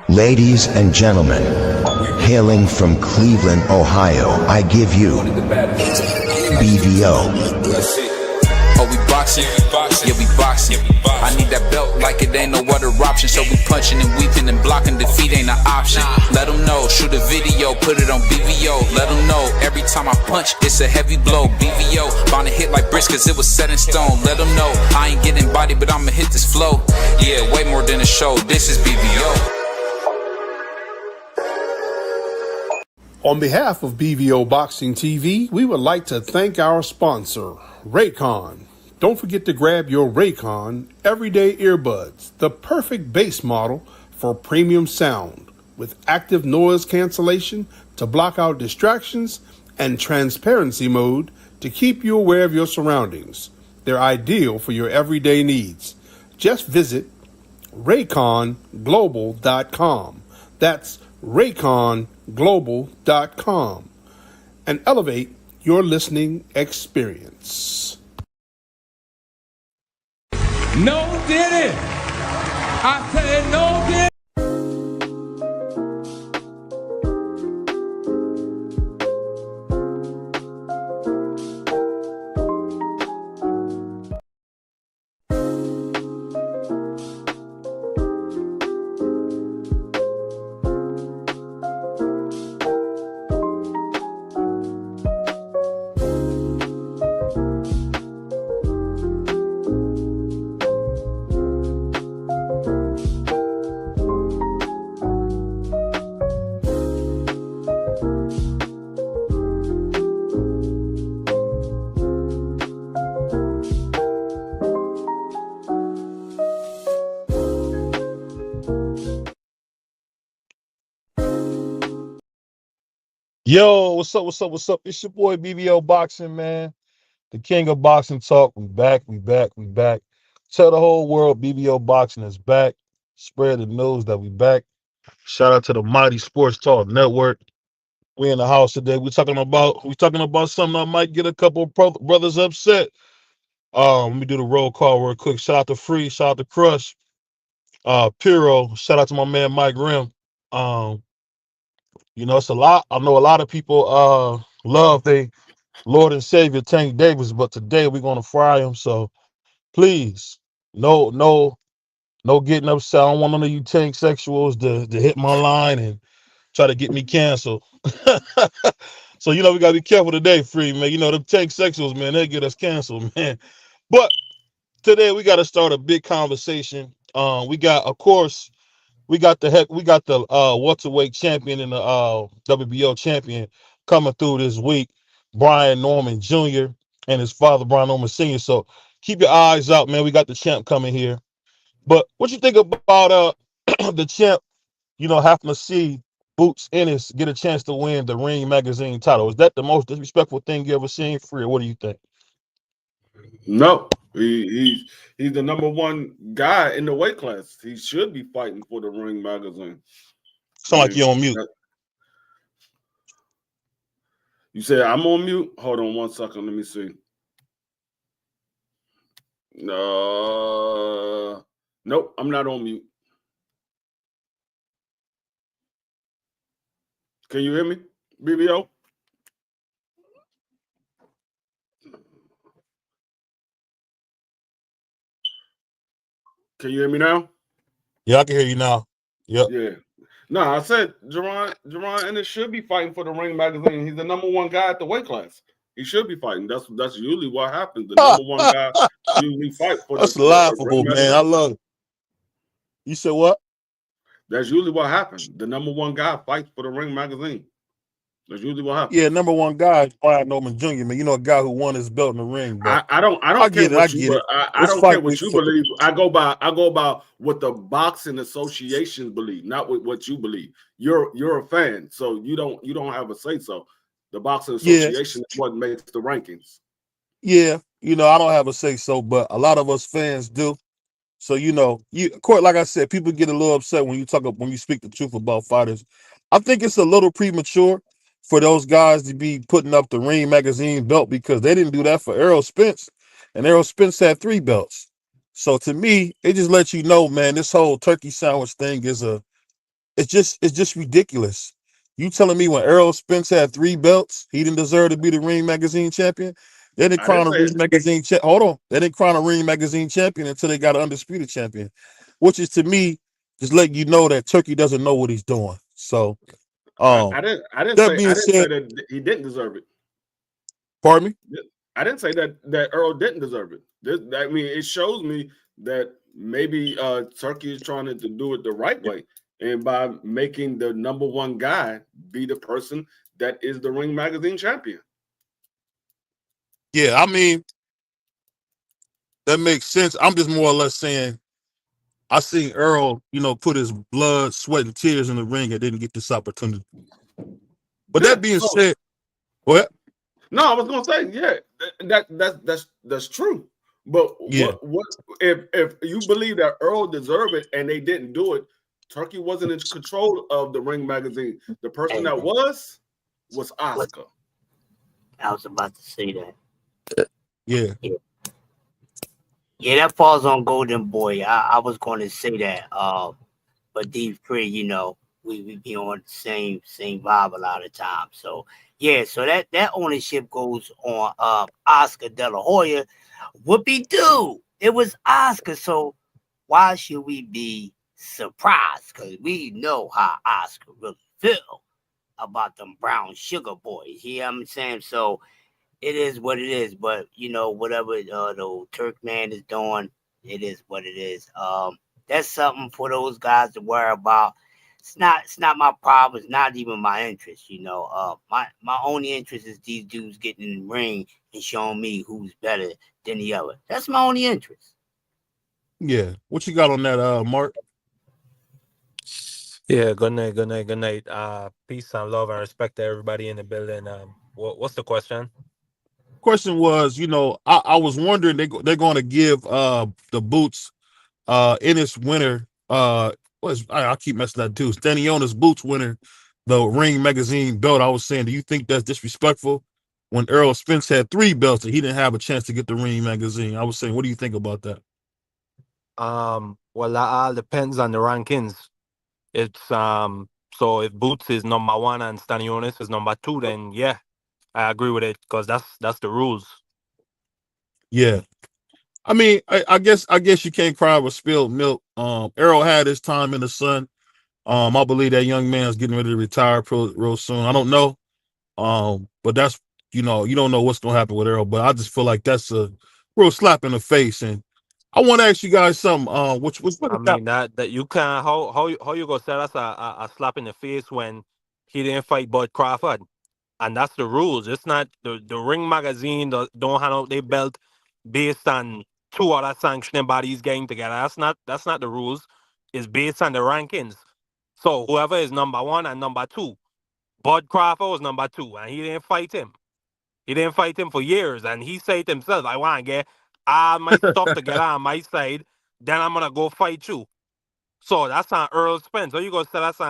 Ladies and gentlemen, hailing from Cleveland, Ohio, I give you BVO. Oh, we boxing? Yeah, we boxing. I need that belt like it ain't no other option. So we punching and weeping and blocking, defeat ain't an option. Let them know, shoot a video, put it on BVO. Let them know, every time I punch, it's a heavy blow. BVO, bound to hit like bricks cause it was set in stone. Let them know, I ain't getting body, but I'ma hit this flow. Yeah, way more than a show, this is BVO. On behalf of BVO Boxing TV, we would like to thank our sponsor, Raycon. Don't forget to grab your Raycon Everyday Earbuds, the perfect bass model for premium sound, with active noise cancellation to block out distractions and transparency mode to keep you aware of your surroundings. They're ideal for your everyday needs. Just visit rayconglobal.com. That's rayconglobal.com and elevate your listening experience. No did it. I said no did it. Yo, what's up? It's your boy BVO Boxing, man. The king of boxing talk. We back. Tell the whole world BVO Boxing is back. Spread the news that we back. Shout out to the Mighty Sports Talk Network. We in the house today. We talking about something that might get a couple of brothers upset. Let me do the roll call real quick. Shout out to Free, shout out to Crush, Piro, shout out to my man Mike Rim. It's a lot. I know a lot of people love they Lord and Savior Tank Davis, but today we're gonna fry him. So please, no getting upset. I don't want none of you tank sexuals to hit my line and try to get me canceled. So we gotta be careful today, Free, man. The tank sexuals, man, they get us canceled, man. But today we gotta start a big conversation. We got the welterweight champion and the WBO champion coming through this week, Brian Norman Jr. and his father, Brian Norman Sr. So keep your eyes out, man. We got the champ coming here. But what you think about the champ, having to see Boots Ennis get a chance to win the Ring Magazine title? Is that the most disrespectful thing you ever seen, Free? Or what do you think? No, he's the number one guy in the weight class. He should be fighting for the Ring Magazine. Sound like you're on mute. You said I'm on mute? Hold on 1 second. Let me see. Nope, I'm not on mute. Can you hear me, BBO? Can you hear me now? Yeah, I can hear you now. Yep. Yeah. No, I said Jerron Ennis should be fighting for the Ring Magazine. He's the number one guy at the weight class. He should be fighting. That's usually what happens. The number one guy usually fight for That's the laughable, Ring man. Magazine. I love it. You said what? That's usually what happens. The number one guy fights for the Ring Magazine. That's usually what happens. Yeah, number one guy is Brian Norman Jr., man. A guy who won his belt in the ring. But I don't care what you believe. I go by what the boxing associations believe, not what you believe. You're a fan, so you don't have a say so. The boxing association is what makes the rankings. Yeah, I don't have a say so, but a lot of us fans do. So like I said, people get a little upset when you speak the truth about fighters. I think it's a little premature for those guys to be putting up the Ring Magazine belt because they didn't do that for Errol Spence, and Errol Spence had 3 belts. So to me, it just lets you know, man, this whole turkey sandwich thing is a it's just ridiculous. You telling me when Errol Spence had 3 belts, he didn't deserve to be the Ring Magazine champion? They didn't crown a Ring Magazine hold on. They didn't crown a Ring Magazine champion until they got an undisputed champion, which is to me just letting you know that Turkey doesn't know what he's doing. So, I didn't say that he didn't deserve it. Pardon me? I didn't say that Earl didn't deserve it. I mean, it shows me that maybe Turkey is trying to do it the right way, and by making the number 1 guy be the person that is the Ring Magazine champion. Yeah, I mean, that makes sense. I'm just more or less saying I seen Earl, put his blood, sweat, and tears in the ring and didn't get this opportunity. But that being said, what? No, I was gonna say, yeah, that's true. But what if you believe that Earl deserved it and they didn't do it? Turkey wasn't in control of the Ring Magazine. The person that was Oscar. I was about to say that. Yeah. Yeah, that falls on Golden Boy. I was going to say that. But Deep Free, we be on the same vibe a lot of times. So yeah, so that ownership goes on Oscar De La Hoya. Whoopie doo. It was Oscar. So why should we be surprised? Because we know how Oscar really feel about them brown sugar boys. You know what I'm saying? So it is what it is, but whatever the old Turk man is doing, it is what it is. That's something for those guys to worry about. It's not my problem. It's not even my interest. My only interest is these dudes getting in the ring and showing me who's better than the other. That's my only interest. Yeah. What you got on that, Mark? Yeah, good night. Peace and love and respect to everybody in the building. What's the question? Question was, I was wondering they're going to give the boots Ennis winner I keep messing that too. Stanionis boots winner the Ring Magazine belt. I was saying, do you think that's disrespectful when Errol Spence had 3 belts and he didn't have a chance to get the Ring Magazine? I was saying, what do you think about that? Well, that all depends on the rankings. It's so if Boots is number 1 and Stanionis is number 2, then yeah, I agree with it because that's the rules. Yeah. I mean, I guess you can't cry with spilled milk. Errol had his time in the sun. I believe that young man's getting ready to retire real soon. I don't know. But that's you don't know what's gonna happen with Errol, but I just feel like that's a real slap in the face. And I want to ask you guys something. Which was I mean that you can't how you gonna say that's a slap in the face when he didn't fight Bud Crawford, and that's the rules. It's not the Ring Magazine don't hand out their belt based on 2 other sanctioning bodies getting together. That's not the rules. It's based on the rankings. So whoever is number 1 and number 2, Bud Crawford was number 2, and he didn't fight him. He didn't fight him for years, and he said himself, "I want to get all my stuff together on my side, then I'm gonna go fight you." So that's on Earl Spence. How you gonna say that's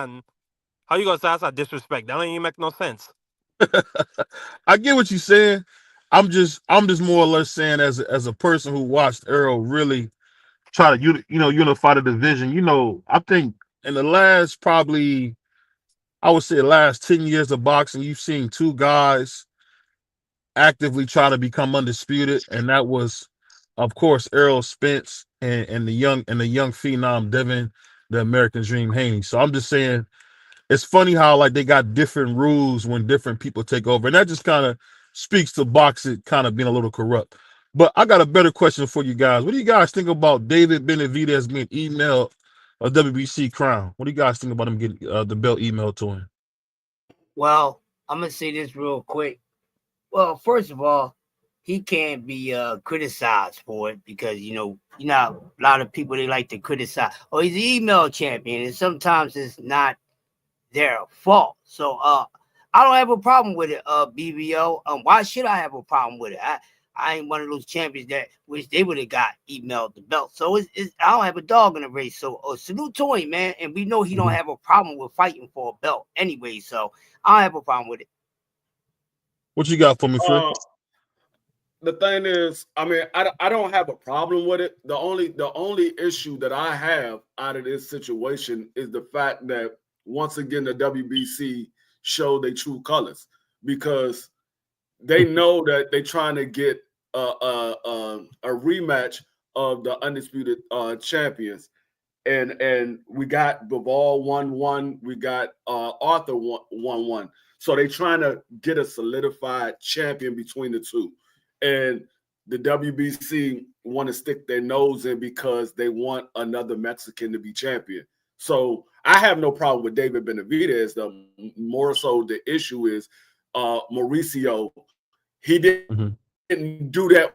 a disrespect? That don't even make no sense. I get what you're saying. I'm just more or less saying as a person who watched Errol really try to unify the division. I think in the last probably I would say the last 10 years of boxing, you've seen 2 guys actively try to become undisputed, and that was, of course, Errol Spence and the young phenom Devin, the American Dream Haney. So I'm just saying, it's funny how like they got different rules when different people take over, and that just kind of speaks to boxing kind of being a little corrupt. But I got a better question for you guys. What do you guys think about David Benavidez being emailed a WBC crown? What do you guys think about him getting the belt emailed to him? Well, I'm gonna say this real quick. Well, first of all, he can't be criticized for it because a lot of people, they like to criticize. Oh, he's an email champion, and sometimes it's not their fault. So I don't have a problem with it, BVO. Why should I have a problem with it? I ain't one of those champions that wish they would have got emailed the belt. So I don't have a dog in the race. So salute to him, man. And we know he don't have a problem with fighting for a belt anyway. So I don't have a problem with it. What you got for me, Fred? The thing is, I mean, I don't have a problem with it. The only issue that I have out of this situation is the fact that once again the WBC showed their true colors, because they know that they're trying to get a rematch of the undisputed champions. And we got Bivol 1-1, we got Arthur 1-1. So they're trying to get a solidified champion between the two. And the WBC want to stick their nose in because they want another Mexican to be champion. So I have no problem with David Benavidez. More so the issue is Mauricio. He didn't do that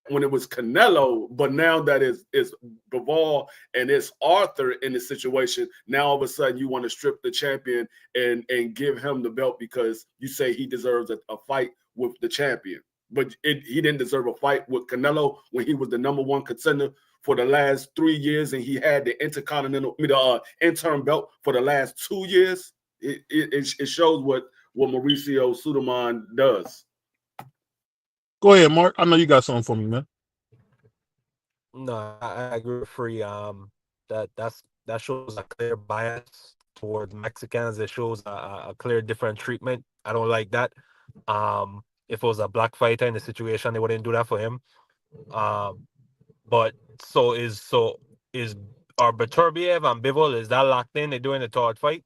when it was Canelo, but now that it's Bivol and it's Arthur in the situation, now all of a sudden you want to strip the champion and give him the belt because you say he deserves a fight with the champion. But he didn't deserve a fight with Canelo when he was the #1 contender for the last 3 years, and he had the interim belt for the last 2 years. It shows what Mauricio Suleiman does. Go ahead, Mark. I know you got something for me, man. No, I agree with Free. That shows a clear bias towards Mexicans. It shows a clear different treatment. I don't like that. If it was a black fighter in the situation, they wouldn't do that for him. But so is Beterbiev and Bivol, is that locked in? They're doing a third fight?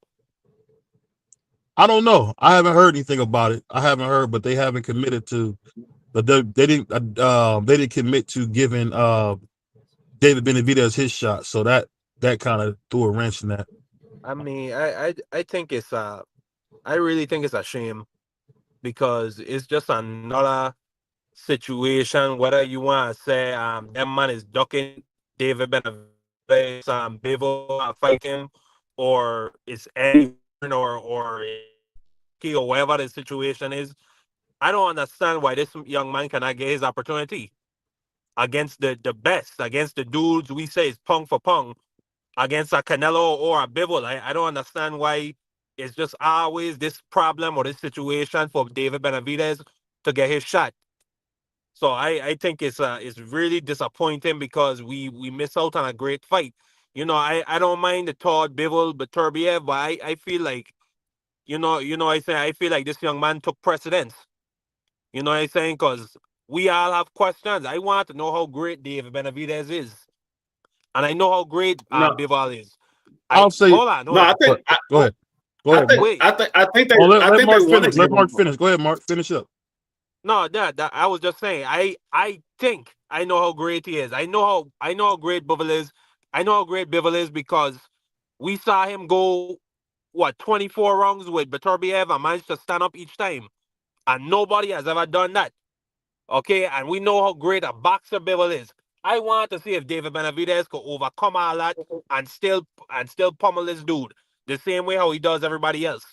I don't know. I haven't heard anything about it. I haven't heard, but they haven't committed to. But they didn't commit to giving David Benavidez his shot. So that kind of threw a wrench in that. I mean, I think it's I really think it's a shame, because it's just another situation. Whether you want to say that man is ducking David Benavidez, Bivol fighting, or it's anyone or whatever the situation is. I don't understand why this young man cannot get his opportunity against the best, against the dudes we say is pung for pung, against a Canelo or a Bivol. I don't understand why it's just always this problem or this situation for David Benavidez to get his shot. So I think it's really disappointing, because we miss out on a great fight. You know, I don't mind the Todd Bivol Beterbiev, but I feel like, I feel like this young man took precedence. You know what I'm saying? Because we all have questions. I want to know how great David Benavidez is. And I know how great Bivol is. I'll say. Hold on. No, I think. Go ahead. Go ahead. I think they. Let Mark finish. Let Mark finish. Go ahead, Mark. Finish up. No, that I was just saying. I think I know how great he is. I know how great Bivol is. I know how great Bivol is because we saw him go 24 rounds with Beterbiev and managed to stand up each time. And nobody has ever done that. Okay? And we know how great a boxer Bivol is. I want to see if David Benavidez could overcome all that and still pummel this dude the same way how he does everybody else.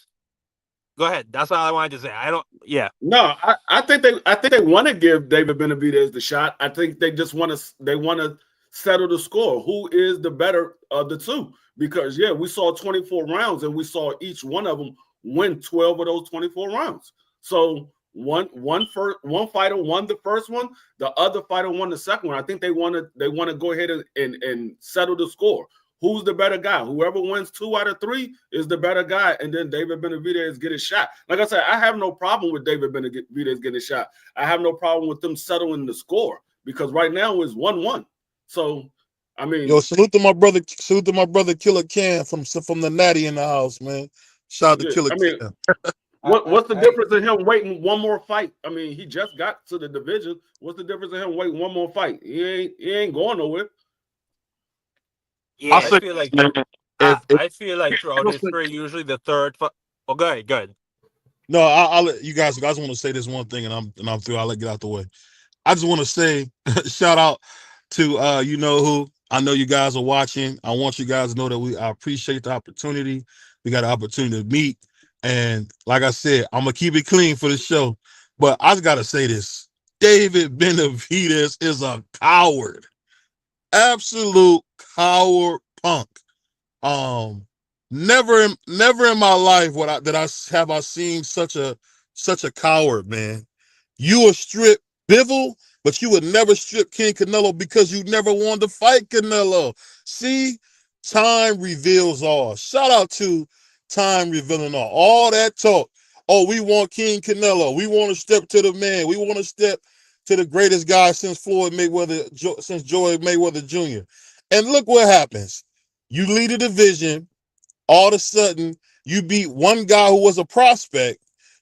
Go ahead. That's all I wanted to say. No, I think they want to give David Benavidez the shot. I think they just want to settle the score. Who is the better of the two? Because we saw 24 rounds and we saw each one of them win 12 of those 24 rounds. So one fighter won the first one, the other fighter won the second one. I think they want to go ahead and settle the score. Who's the better guy? Whoever wins 2 out of 3 is the better guy, and then David Benavidez get a shot. Like I said, I have no problem with David Benavidez getting a shot. I have no problem with them settling the score, because right now it's 1-1. So, I mean, salute to my brother Killer Cam from the Natty in the house, man. Shout out to Killer Cam. What's the difference in him waiting one more fight? I mean, he just got to the division. What's the difference in him waiting one more fight? He ain't going nowhere. Yeah, I feel like throughout history, usually the third fight. Oh, go ahead. No, I'll let you guys want to say this one thing, and I'm through. I'll let it get out the way. I just want to say shout out to you know who. I know you guys are watching. I want you guys to know that I appreciate the opportunity. We got an opportunity to meet. And like I said, I'm going to keep it clean for the show. But I just got to say this. David Benavidez is a coward. Absolute coward punk. Never in my life have I seen such a coward, man. You will strip Bivol, but you would never strip King Canelo because you never wanted to fight Canelo. See, time reveals all. Shout out to time revealing all that talk. Oh, we want King Canelo. We want to step to the man. We want to step to the greatest guy since Floyd Mayweather, since Joy Mayweather Jr. And look what happens. You lead a division. All of a sudden, you beat one guy who was a prospect.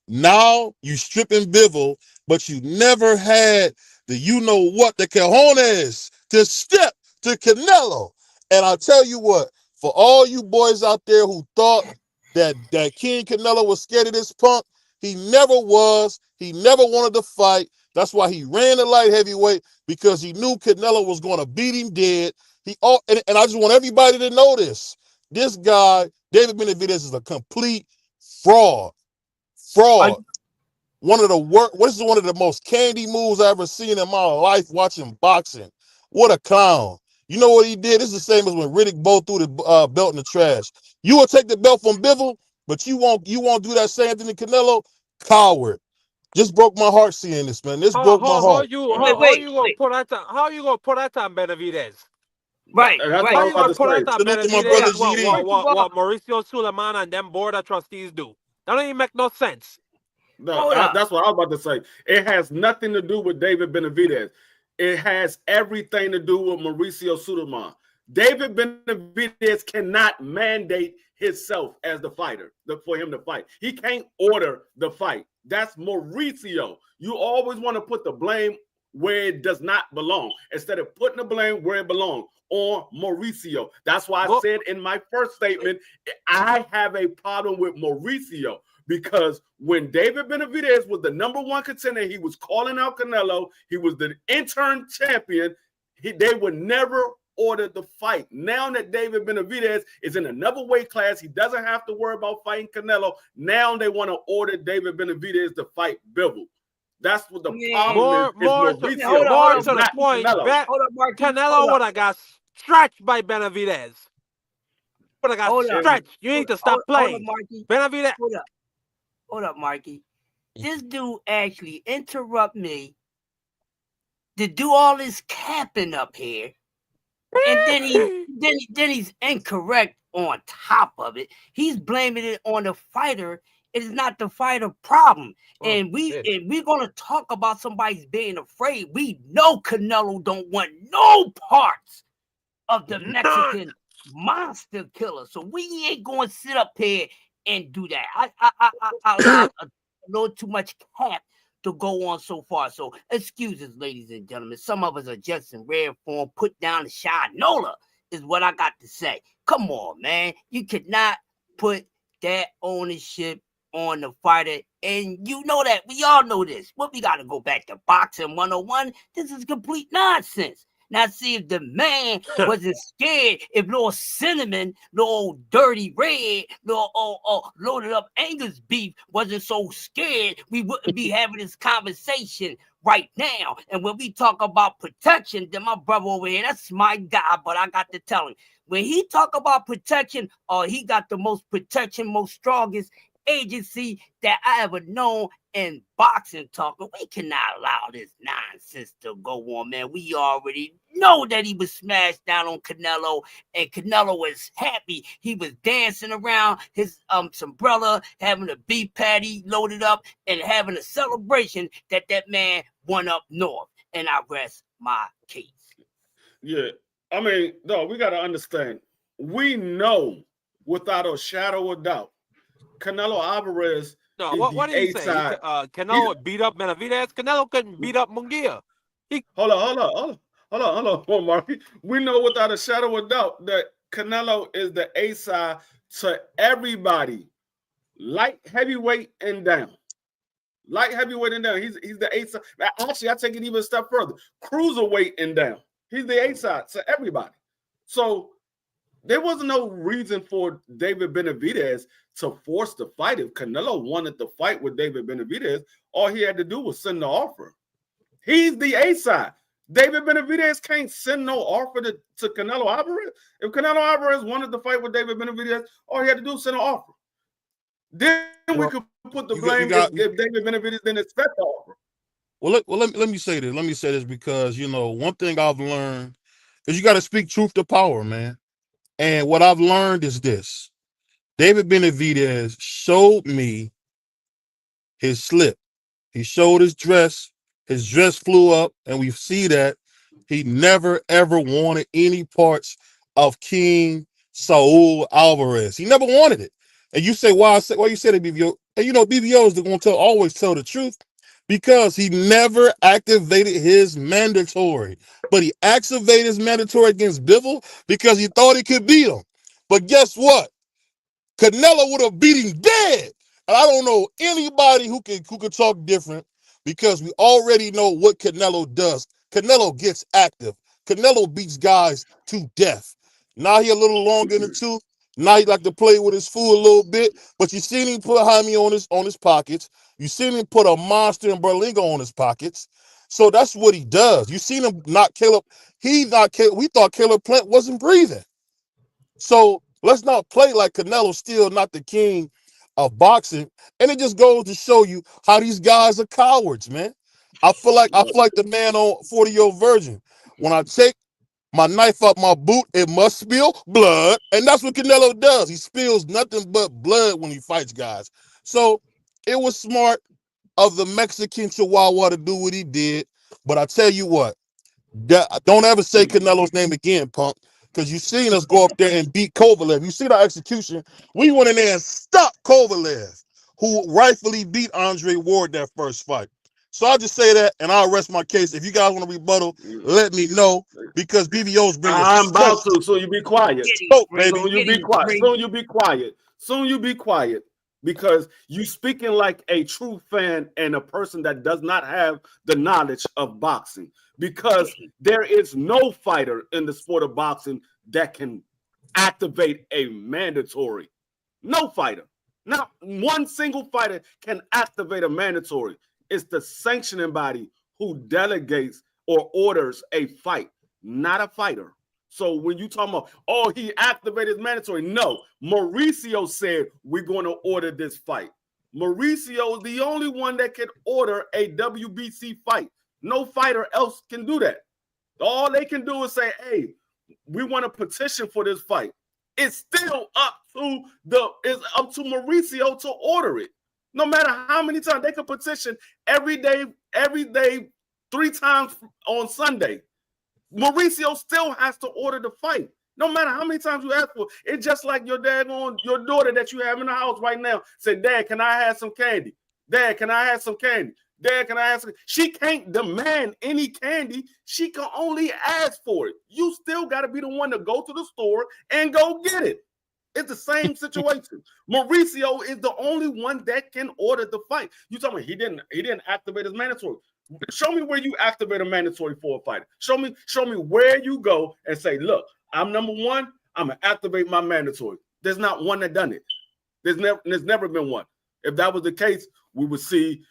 Now you stripping Bivol, but you never had the the cojones to step to Canelo. And I'll tell you what, for all you boys out there who thought that King Canelo was scared of this punk, he never was. He never wanted to fight. That's why he ran the light heavyweight, because he knew Canelo was going to beat him dead. And I just want everybody to know this. This guy, David Benavidez, is a complete fraud. One of the most candy moves I ever seen in my life watching boxing. What a clown. You know what he did? This is the same as when Riddick Bowe threw the belt in the trash. You will take the belt from Bivol, but you won't do that same thing to Canelo? Coward. Just broke my heart seeing this, man. This broke my heart. How you gonna put that on Benavidez? Right. How you gonna put that on Benavidez? What Mauricio Suleiman and them board of trustees do? That don't even make no sense. No, that's what I was about to say. It has nothing to do with David Benavidez. It has everything to do with Mauricio Suleiman. David Benavidez cannot mandate himself as the fighter for him to fight. He can't order the fight. That's Mauricio. You always want to put the blame where it does not belong, instead of putting the blame where it belongs, on Mauricio. That's why I said in my first statement, I have a problem with Mauricio, because when David Benavidez was the #1 contender, he was calling out Canelo. He was the interim champion. They would never order the fight. Now that David Benavidez is in another weight class, he doesn't have to worry about fighting Canelo. Now they want to order David Benavidez to fight Bivol. That's what the problem is. More to the point, Canelo would have got stretched by Benavidez. Would have got stretched. You need to stop playing. Benavidez. Hold up, Marky. This dude actually interrupt me to do all this capping up here, and then he's incorrect on top of it. He's blaming it on the fighter. It is not the fighter problem. And we're gonna talk about somebody's being afraid. We know Canelo don't want no parts of the Mexican monster killer. So we ain't gonna sit up here and do that. I allowed a little too much cap to go on so far. So excuses, ladies and gentlemen. Some of us are just in rare form. Put down the shinola is what I got to say. Come on, man. You could not put that ownership on the fighter, and you know that. We all know this. But we got to go back to boxing 101. This is complete nonsense. Now, see, if the man wasn't scared, if little Cinnamon, little Dirty Red, little loaded up Angus beef wasn't so scared, we wouldn't be having this conversation right now. And when we talk about protection, then my brother over here, that's my guy, but I got to tell him, when he talk about protection, he got the most protection, most strongest agency that I ever known in boxing talking. We cannot allow this nonsense to go on, man. We already know that he was smashed down on Canelo, and Canelo was happy. He was dancing around his umbrella, having a beef patty loaded up, and having a celebration that man won up north. And I rest my case. Yeah, I mean, no, we got to understand. We know without a shadow of doubt, Canelo Alvarez. No, what do you say? Canelo beat up Benavidez. Canelo couldn't beat up Munguia. Hold on, Marky. We know without a shadow of doubt that Canelo is the A side to everybody, light heavyweight and down. Light heavyweight and down. He's the A side. Actually, I take it even a step further. Cruiserweight and down. He's the A side to everybody. So there wasn't no reason for David Benavidez to force the fight. If Canelo wanted to fight with David Benavidez, all he had to do was send the offer. He's the A side. David Benavidez can't send no offer to Canelo Alvarez. If Canelo Alvarez wanted to fight with David Benavidez, all he had to do was send an offer. Then we could put the blame if David Benavidez didn't expect the offer. Well, let me say this. Let me say this because, one thing I've learned is you got to speak truth to power, man. And what I've learned is this. David Benavidez showed me his slip. He showed his dress. His dress flew up, and we see that he never ever wanted any parts of King Saul Alvarez. He never wanted it. And you say, why you said it, BVO? And you know, BVO is going to always tell the truth because he never activated his mandatory. But he activated his mandatory against Bivol because he thought he could beat him. But guess what? Canelo would have beat him dead. And I don't know anybody who could talk different because we already know what Canelo does. Canelo gets active. Canelo beats guys to death. Now he a little longer in the tooth. Now he like to play with his food a little bit. But you seen him put Jaime on his pockets. You seen him put a monster and Berlingo on his pockets. So that's what he does. You seen him knock Caleb. We thought Caleb Plant wasn't breathing. So let's not play like Canelo's still not the king of boxing. And it just goes to show you how these guys are cowards, man. I feel like the man on 40-year-old virgin. When I take my knife up my boot, it must spill blood. And that's what Canelo does. He spills nothing but blood when he fights guys. So it was smart of the Mexican Chihuahua to do what he did. But I tell you what, don't ever say Canelo's name again, punk. Because you seen us go up there and beat Kovalev. You see our execution. We went in there and stopped Kovalev, who rightfully beat Andre Ward that first fight. So I'll just say that, and I'll rest my case. If you guys want to rebuttal, let me know, because BVO's bringing I'm about to, so you be quiet. Smoke, baby. Soon you be quiet. Soon you be quiet. Soon you be quiet. Because you speaking like a true fan and a person that does not have the knowledge of boxing. Because there is no fighter in the sport of boxing that can activate a mandatory. No fighter. Not one single fighter can activate a mandatory. It's the sanctioning body who delegates or orders a fight, not a fighter. So when you talk about, oh, he activated his mandatory, no. Mauricio said, we're going to order this fight. Mauricio is the only one that can order a WBC fight. No fighter else can do that. All they can do is say, hey, we want a petition for this fight. It's still up to Mauricio to order it. No matter how many times they can petition every day, 3 times on Sunday. Mauricio still has to order the fight. No matter how many times you ask for it. It's just like your daughter that you have in the house right now. Say, Dad, can I have some candy? Dad, can I have some candy? Dad, can I ask? She can't demand any candy. She can only ask for it. You still got to be the one to go to the store and go get it. It's the same situation. Mauricio is the only one that can order the fight. You tell me he didn't activate his mandatory. Show me where you activate a mandatory for a fighter. Show me where you go and say, look, I'm number one. I'm gonna activate my mandatory. There's not one that done it. There's never been one. If that was the case, we would see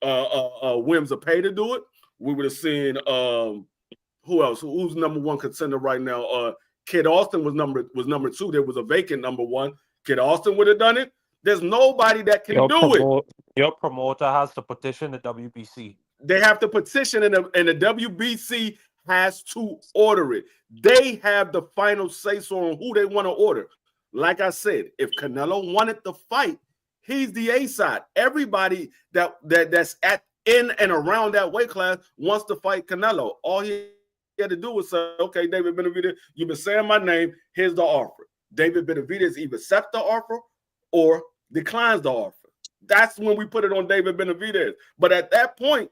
Wims Pay to do it. We would have seen who else? Who's number one contender right now? Kid Austin was number 2. There was a vacant number 1. Kid Austin would have done it. There's nobody that can do it. Your promoter has to petition the WBC. They have to petition, and the WBC has to order it. They have the final say-so on who they want to order. Like I said, if Canelo wanted the fight, he's the A side. Everybody that's in and around that weight class wants to fight Canelo. All he had to do was say, okay, David Benavidez, you've been saying my name. Here's the offer. David Benavidez either accepts the offer or declines the offer. That's when we put it on David Benavidez. But at that point,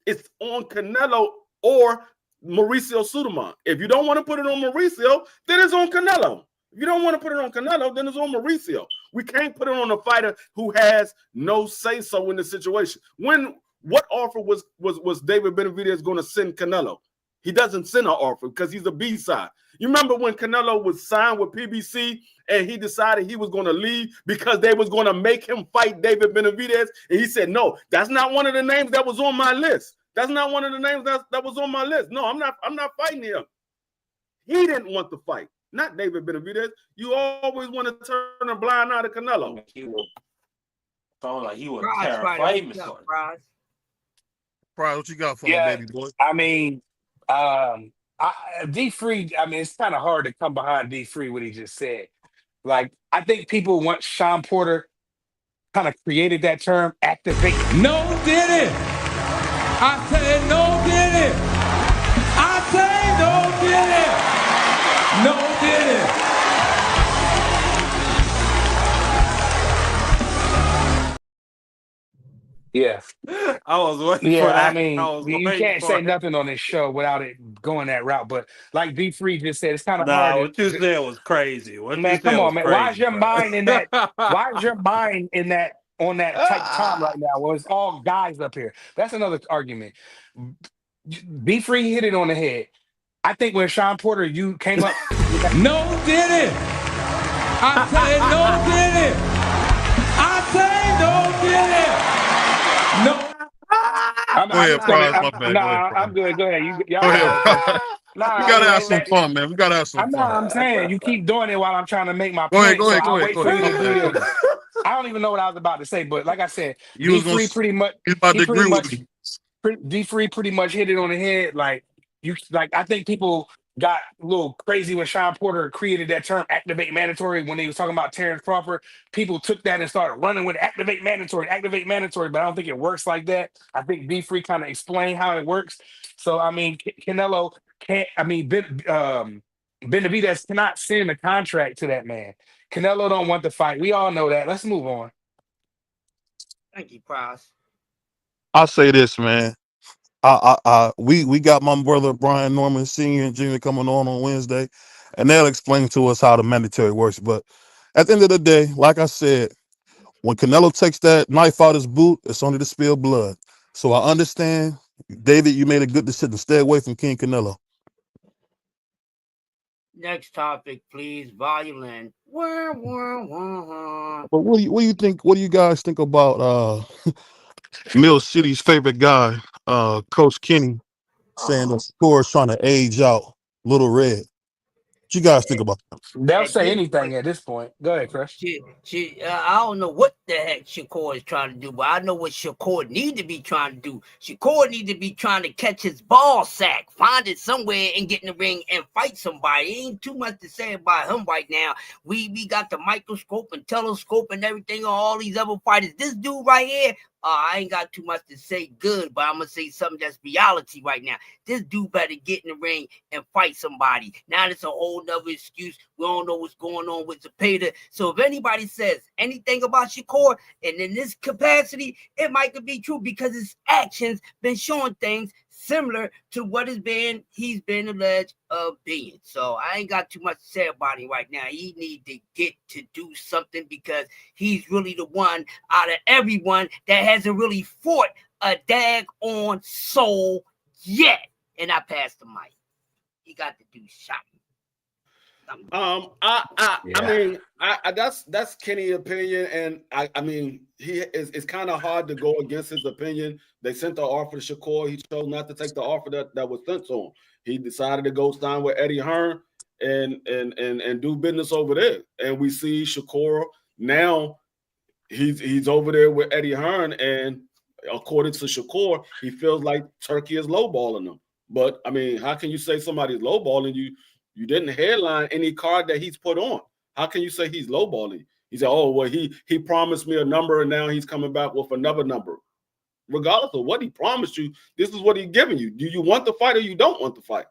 it's on Canelo or Mauricio Suleiman. If you don't want to put it on Mauricio, then it's on Canelo. If you don't want to put it on Canelo, then it's on Mauricio. We can't put it on a fighter who has no say-so in the situation. What offer was David Benavidez going to send Canelo? He doesn't send an offer because he's a B-side. You remember when Canelo was signed with PBC and he decided he was going to leave because they was going to make him fight David Benavidez? And he said, no, that's not one of the names that was on my list. That's not one of the names that was on my list. No, I'm not fighting him. He didn't want the fight, not David Benavidez. You always want to turn a blind eye to Canelo. He was terrified, Mr. Prize, what you got for me, baby boy? I mean, D Free, I mean, it's kind of hard to come behind D Free what he just said. Like, I think people want Sean Porter kind of created that term, activate. No did it. I said no did it. I say no did it. No did it. Yeah. I was waiting for Yeah, I that. I mean, was you waiting can't for say it. nothing on this show without it going that route. But like B Free just said, it's kind of hard Nah, to what you said was crazy. What you man, said come on, was man. Why is crazy, your bro. mind in that? Why is your mind in that on that type time right now? Well, it's all guys up here. That's another argument. B Free hit it on the head. I think when Sean Porter, you came up with that. No did it. I said no did it. I say no did it. No. Go I ahead, just want Prize. to. My bad. Go ahead, Nah, Prize. I'm good. Go ahead. Go Y'all ahead, got it, Prize. bro. We Nah, gotta have some let, fun, man. We gotta have some I know. fun. I'm saying you keep doing it while I'm trying to make my Go ahead, point. go So ahead, go I'll ahead, wait go for ahead, you go to ahead, do go ahead, go yours. ahead. I don't even know what I was about to say, but like I said, You D was gonna Free pretty much. you about He to pretty agree with much. me. D Free pretty much hit it on the head. Like you, like I think people got a little crazy when Sean Porter created that term "activate mandatory" when he was talking about Terrence Crawford. People took that and started running with "activate mandatory," "activate mandatory," but I don't think it works like that. I think D Free kind of explained how it works. So I mean, Canelo can't. I mean, Benavidez cannot send a contract to that man. Canelo don't want the fight. We all know that. Let's move on. Thank you, Prize. I'll say this, man. We got my brother Brian Norman Sr. and Jr. coming on Wednesday, and they'll explain to us how the mandatory works. But at the end of the day, like I said, when Canelo takes that knife out his boot, it's only to spill blood. So I understand, David, you made a good decision. Stay away from King Canelo. Next topic, please. Violin. Wah, wah, wah, wah. But what do you think? What do you guys think about Mill City's favorite guy, Coach Kenny, saying that Shakur is trying to age out Little Red? What you guys think about that? They'll At say this point, anything at this point. Go ahead, Chris. I don't know what the heck Shakur is trying to do, but I know what Shakur need to be trying to do. Shakur need to be trying to catch his ball sack, find it somewhere and get in the ring and fight somebody. Ain't too much to say about him right now. We got the microscope and telescope and everything on all these other fighters. This dude right here, I ain't got too much to say good, but I'm going to say something that's reality right now. This dude better get in the ring and fight somebody. Now that's a whole nother excuse. We don't know what's going on with Zepeda. So if anybody says anything about Shakur, and in this capacity, it might be true because his actions been showing things similar to what he's been alleged of being. So I ain't got too much to say about him right now. He need to get to do something because he's really the one out of everyone that hasn't really fought a daggone soul yet. And I passed the mic. He got to do something. I mean, that's Kenny's opinion, and I mean, it's kind of hard to go against his opinion. They sent the offer to Shakur. He chose not to take the offer that was sent to him. He decided to go sign with Eddie Hearn and do business over there. And we see Shakur now. He's over there with Eddie Hearn, and according to Shakur, he feels like Turkey is lowballing him. But I mean, how can you say somebody's lowballing you? You didn't headline any card that he's put on. How can you say he's lowballing? He said, "Oh, well, he promised me a number, and now he's coming back with another number." Regardless of what he promised you, this is what he's giving you. Do you want the fight or you don't want the fight?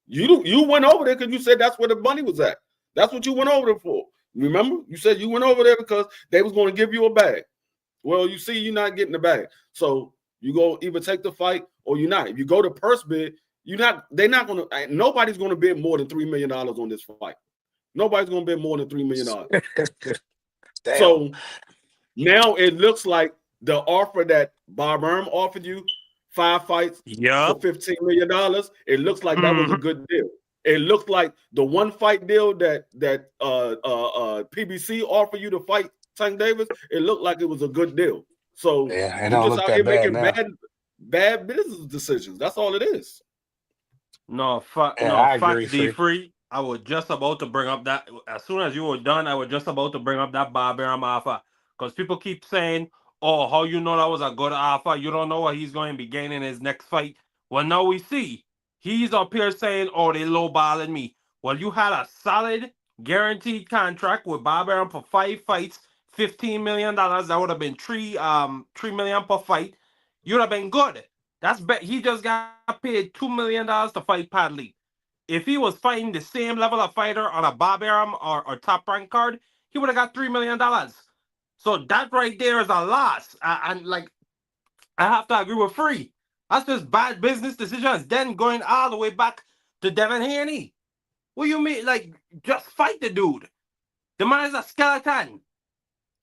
You went over there because you said that's where the money was at. That's what you went over there for. Remember, you said you went over there because they was going to give you a bag. Well, you see, you're not getting the bag, so you go either take the fight or you're not. If you go to purse bid, they're not going to. Nobody's going to bid more than $3 million on this fight. Nobody's going to bid more than $3 million. So now it looks like the offer that Bob Erm offered you, 5 fights for $15 million. It looks like that was a good deal. It looked like the one fight deal that PBC offered you to fight Tank Davis. It looked like it was a good deal. So you're just out here making bad business decisions. That's all it is. Fact D Free. I was just about to bring up that as soon as you were done. I was just about to bring up that Barbarian offer because people keep saying, "Oh, how you know that was a good offer? You don't know what he's going to be gaining in his next fight." Well, now we see he's up here saying, "Oh, they lowballing me." Well, you had a solid guaranteed contract with Bob Arum for 5 fights, $15 million. That would have been $3 million per fight. You'd have been good. He just got paid $2 million to fight Padley. If he was fighting the same level of fighter on a Bob Arum or top rank card, he would have got $3 million. So that right there is a loss. And like, I have to agree with Free. That's just bad business decisions. Then going all the way back to Devin Haney. What do you mean? Like, just fight the dude. The man is a skeleton.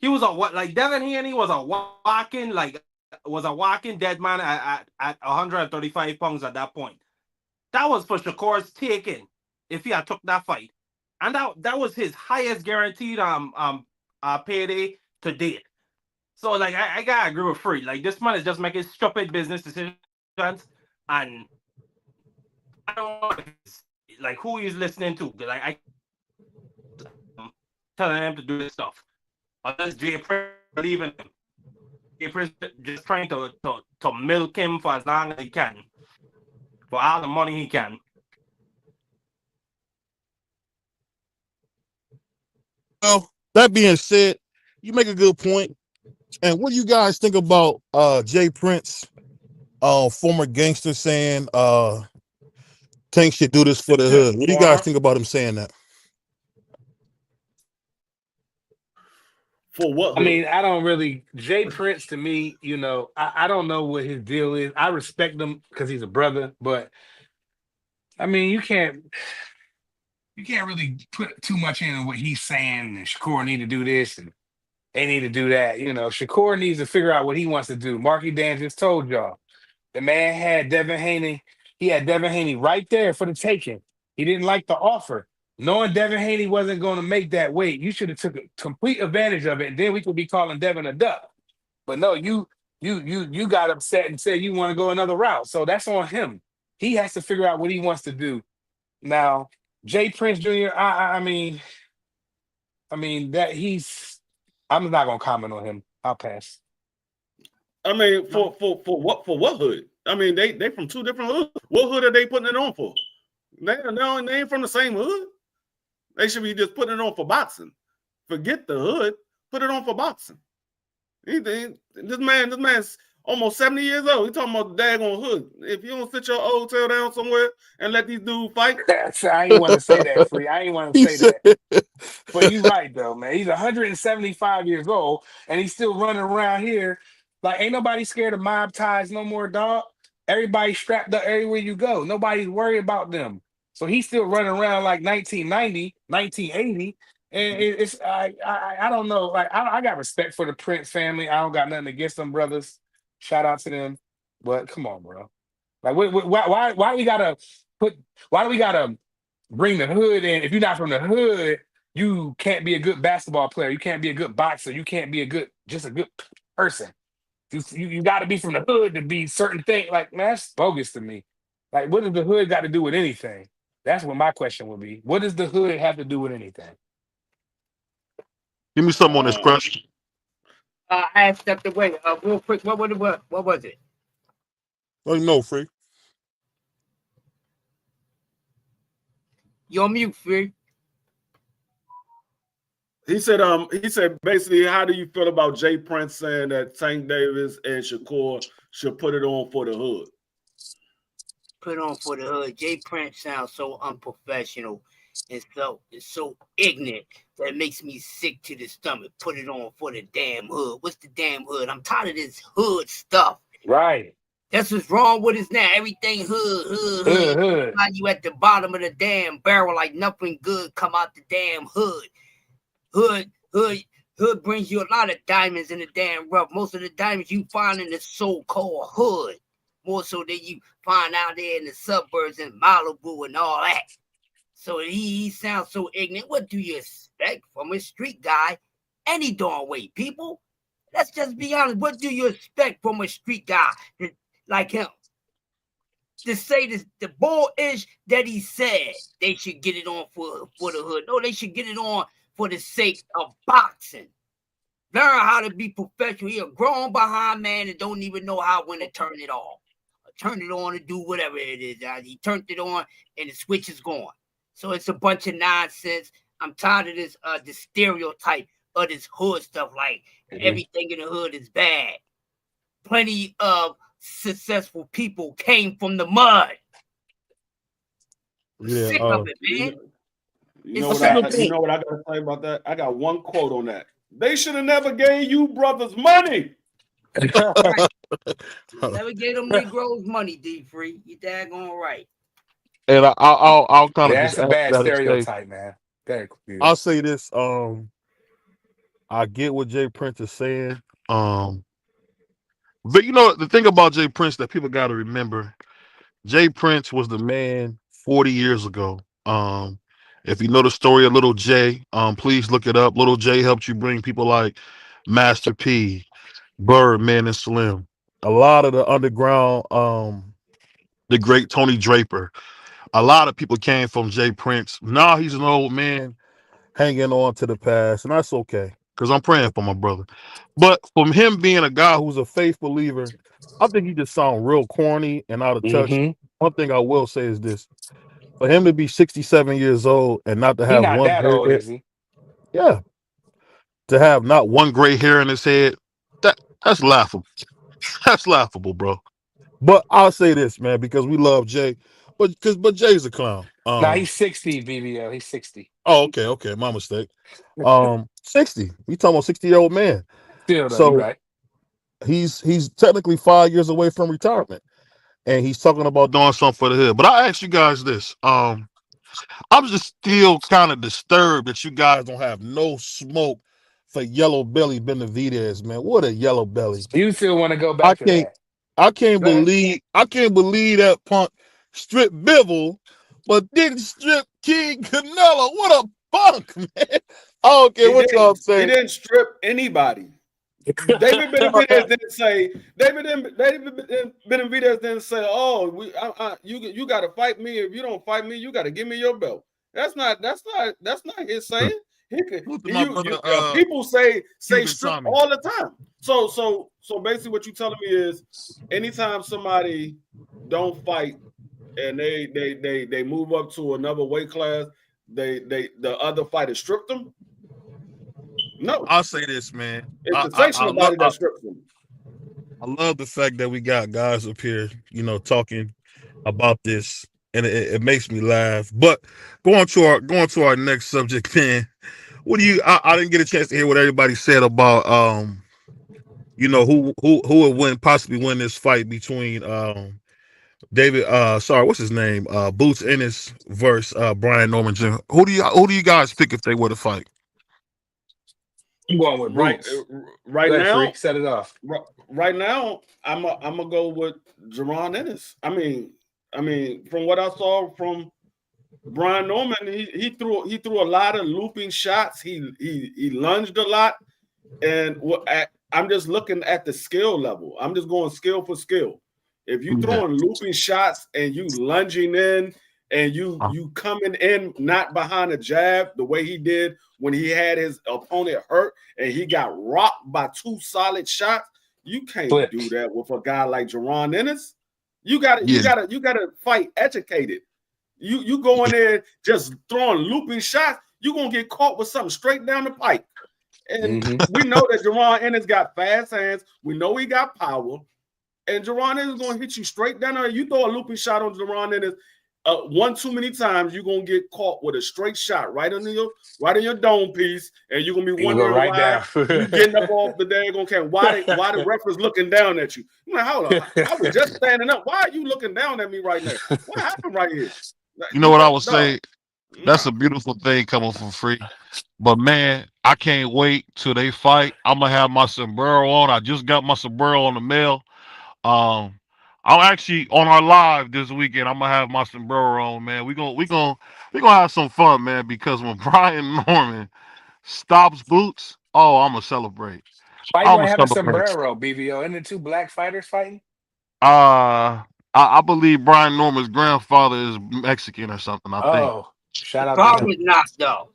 He was Devin Haney was a walking dead man at 135 pounds at that point. That was for Shakur's taking if he had took that fight. And that was his highest guaranteed payday to date. So like I gotta agree with Free. Like this man is just making stupid business decisions, and I don't know like who he's listening to. Like I telling him to do this stuff. Unless Jay Prince believe in him. Jay Prince just trying to milk him for as long as he can. For all the money he can. Well, that being said, you make a good point. And what do you guys think about Jay Prince, former gangster, saying Tank should do this for the hood? What do you guys think about him saying that? For what? I mean, I don't really. Jay Prince, to me, you know, I don't know what his deal is. I respect him because he's a brother, but I mean, you can't really put too much into what he's saying. And Shakur need to do this, and they need to do that. You know, Shakur needs to figure out what he wants to do. Marky Dan just told y'all, the man had Devin Haney. He had Devin Haney right there for the taking. He didn't like the offer. Knowing Devin Haney wasn't going to make that weight, you should have took complete advantage of it, and then we could be calling Devin a duck. But no, you got upset and said you want to go another route. So that's on him. He has to figure out what he wants to do. Now, Jay Prince Jr., I mean that I'm not gonna comment on him. I'll pass. I mean, for what hood? I mean, they from two different hoods. What hood are they putting it on for? They ain't from the same hood. They should be just putting it on for boxing. Forget the hood. Put it on for boxing. This man's almost 70 years old. He talking about the daggone hood. If you don't sit your old tail down somewhere and let these dudes fight. I ain't want to say that, Free. I ain't want to say that. But you're right, though, man. He's 175 years old, and he's still running around here. Like, ain't nobody scared of mob ties no more, dog. Everybody's strapped up everywhere you go. Nobody's worried about them. So he's still running around like 1990, 1980. And I don't know. Like, I got respect for the Prince family. I don't got nothing against them brothers. Shout out to them. But come on, bro. Like, why do we gotta bring the hood in? If you're not from the hood, you can't be a good basketball player. You can't be a good boxer. You can't be a good person. You got to be from the hood to be certain things. Like, man, that's bogus to me. Like, what does the hood got to do with anything? That's what my question would be. What does the hood have to do with anything? Give me some on this question. I have stepped away. Real quick, what was it? Let me know, Free. You're on mute, Free. He said basically, how do you feel about Jay Prince saying that Tank Davis and Shakur should put it on for the hood? Put on for the hood. Jay Prince sounds so unprofessional and so ignorant that it makes me sick to the stomach. Put it on for the damn hood. What's the damn hood? I'm tired of this hood stuff. Right. That's what's wrong with us now. Everything hood. You at the bottom of the damn barrel like nothing good come out the damn hood. Hood brings you a lot of diamonds in the damn rough. Most of the diamonds you find in the so-called hood. More so than you find out there in the suburbs and Malibu and all that. So he sounds so ignorant. What do you expect from a street guy? Any darn way, people. Let's just be honest. What do you expect from a street guy like him? To say this, the bullish that he said they should get it on for the hood. No, they should get it on for the sake of boxing. Learn how to be professional. He a grown behind man and don't even know when to turn it off. Turn it on and do whatever it is. He turned it on and the switch is gone. So it's a bunch of nonsense. I'm tired of this stereotype of this hood stuff. Like everything in the hood is bad. Plenty of successful people came from the mud. Yeah, Sick of it, man. You know what I gotta say about that? I got one quote on that. They should have never gave you brothers money. Never gave them Negroes money, D-Free. You daggone right. And I'll kind of That's just a add bad that and say, stereotype, man. Very confused. I'll say this. I get what Jay Prince is saying. But you know the thing about Jay Prince that people got to remember, Jay Prince was the man 40 years ago. If you know the story of Little Jay, please look it up. Little Jay helped you bring people like Master P, Birdman, and Slim. A lot of the underground, the great Tony Draper. A lot of people came from Jay Prince. Now he's an old man hanging on to the past, and that's okay because I'm praying for my brother. But from him being a guy who's a faith believer, I think he just sounds real corny and out of touch. One thing I will say is this: for him to be 67 years old and not to He have not one that gray old, hair, is he? yeah, to have not one gray hair in his head, that's laughable. That's laughable, bro. But I'll say this, man, because we love Jay, but Jay's a clown. Nah, he's 60, BVO. He's 60. Oh, okay, my mistake. 60. We talking about 60-year-old man. Still though, So you right. he's technically 5 years away from retirement, and he's talking about doing something for the hood. But I ask you guys this: I'm just still kind of disturbed that you guys don't have no smoke for Yellow Belly Benavidez, man. What a yellow belly! You still want to go I back to can't, that? I can't Go ahead. believe that punk stripped Bivol, but didn't strip King Canelo. What a punk, man! I don't care what y'all say. He didn't strip anybody. David Benavidez didn't say. David Benavidez didn't say, "Oh, you got to fight me. If you don't fight me, you got to give me your belt." That's not his saying. People say strip all the time. So basically, what you're telling me is, anytime somebody don't fight and they move up to another weight class, the other fighter stripped them. No, I'll say this, man. It's the sensational body that strips them. I love the fact that we got guys up here, talking about this, and it makes me laugh. But going to our next subject, man. What do you? I didn't get a chance to hear what everybody said about who would possibly win this fight between David what's his name? Boots Ennis versus Brian Norman Jr. Who do you guys pick if they were to fight? I'm going with Boots. Right now, set it off. Right now, I'm gonna go with Jerron Ennis. I mean, from what I saw from Brian Norman, he threw a lot of looping shots. He lunged a lot, and I'm just looking at the skill level. I'm just going skill for skill. If you throwing looping shots and you lunging in and you coming in not behind a jab the way he did when he had his opponent hurt and he got rocked by 2 solid shots, you can't do that with a guy like Jerron Ennis. You gotta fight educated. You go in there just throwing looping shots, you're gonna get caught with something straight down the pipe. And we know that Jerron Ennis got fast hands. We know he got power. And Jerron Ennis is gonna hit you straight down there. You throw a looping shot on Jerron Ennis one too many times, you're gonna get caught with a straight shot right in your dome piece, and you're gonna be wondering why you getting up off the daggone can. Why the referee's looking down at you? I'm like, hold on, I was just standing up. Why are you looking down at me right now? What happened right here? You know what I would say? That's a beautiful thing coming for free. But man, I can't wait till they fight. I'm gonna have my sombrero on. I just got my sombrero on the mail. I'm actually on our live this weekend. I'm gonna have my sombrero on, man. We gonna have some fun, man. Because when Brian Norman stops Boots, I'm gonna celebrate. Why you gonna have a sombrero, BVO? Isn't it 2 black fighters fighting? I believe Brian Norman's grandfather is Mexican or something. I think. Oh, shout out Probably not though.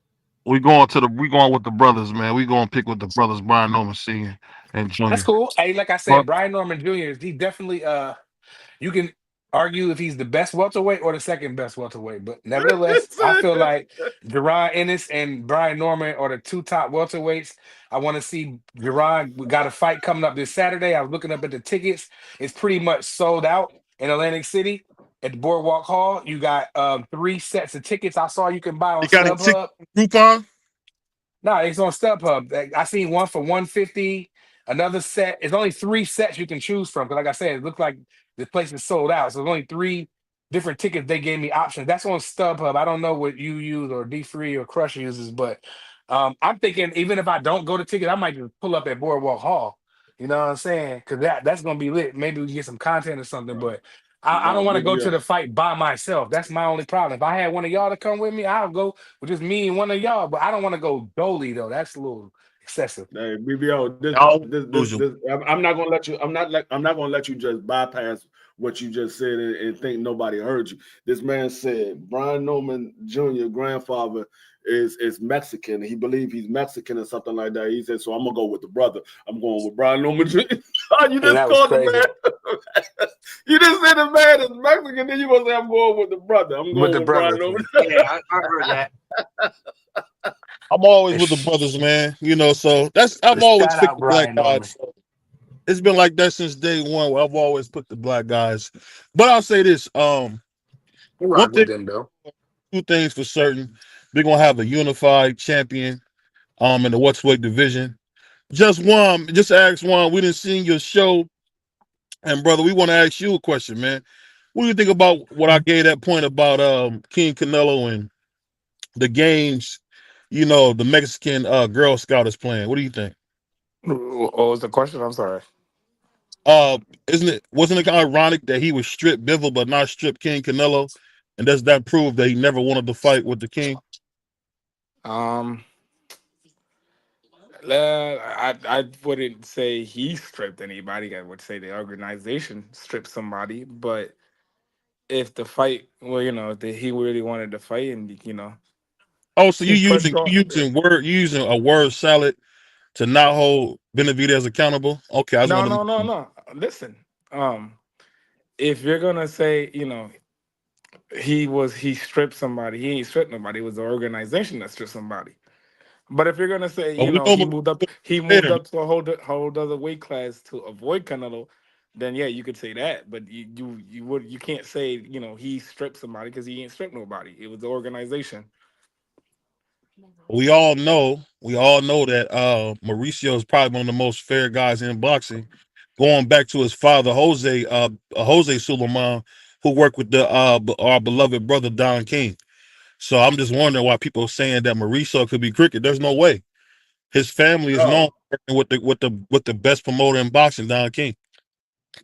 We going with the brothers, man. We gonna pick with the brothers, Brian Norman Sr. and Jr. That's cool. Hey, like I said, Brian Norman Jr. He definitely you can argue if he's the best welterweight or the second best welterweight, but nevertheless, I feel like Jerron Ennis and Brian Norman are the two top welterweights. I want to see Jerron. We got a fight coming up this Saturday. I was looking up at the tickets. It's pretty much sold out in Atlantic City at the Boardwalk Hall. You got 3 sets of tickets I saw you can buy on StubHub. Groupon? No, it's on StubHub. I seen one for $150. Another set. It's only 3 sets you can choose from. Because like I said, it looked like the place is sold out. So there's only 3 different tickets they gave me options. That's on StubHub. I don't know what you use or D3 or Crush uses, but I'm thinking even if I don't go to ticket, I might just pull up at Boardwalk Hall. You know what I'm saying? Because that's gonna be lit. Maybe we can get some content or something. But I don't want to go to the fight by myself. That's my only problem. If I had one of y'all to come with me, I'll go with just me and one of y'all. But I don't want to go dolly though. That's a little excessive. Hey, BBO, I'm not gonna let you. I'm not gonna let you just bypass what you just said and think nobody heard you. This man said Brian Norman Jr. grandfather is Mexican. He believed he's Mexican or something like that. He said, so I'm gonna go with the brother. I'm going with Brian Norman Jr. You just called the man. You just said the man is Mexican, then you gonna say I'm going with the brother. I'm going with Brian Norman. Yeah, I heard that. I'm always with the brothers, man. You know, so I've always picked the black guys. So it's been like that since day one. Where I've always put the black guys. But I'll say this: one thing, 2 things for certain. We're gonna have a unified champion in the welterweight division. Just ask one. We didn't see your show, and brother, we want to ask you a question, man. What do you think about what I gave that point about King Canelo and the games? You know, the Mexican Girl Scout is playing. What do you think? What was the question? I'm sorry. Wasn't it kind of ironic that he was stripped Bivol but not stripped King Canelo? And does that prove that he never wanted to fight with the king? I wouldn't say he stripped anybody. I would say the organization stripped somebody. But if the fight, well, you know, that he really wanted to fight, and you know. Oh, so you using a word salad to not hold Benavidez accountable? Okay, No. Listen, if you're gonna say, you know, he stripped somebody, he ain't stripped nobody. It was the organization that stripped somebody. But if you're gonna say, you know, he moved up to a whole other weight class to avoid Canelo, then yeah, you could say that. But you can't say, you know, he stripped somebody because he ain't stripped nobody. It was the organization. We all know that Mauricio is probably one of the most fair guys in boxing. Going back to his father, Jose Suleiman, who worked with our beloved brother Don King. So I'm just wondering why people are saying that Mauricio could be cricket. There's no way. His family is known with the best promoter in boxing, Don King.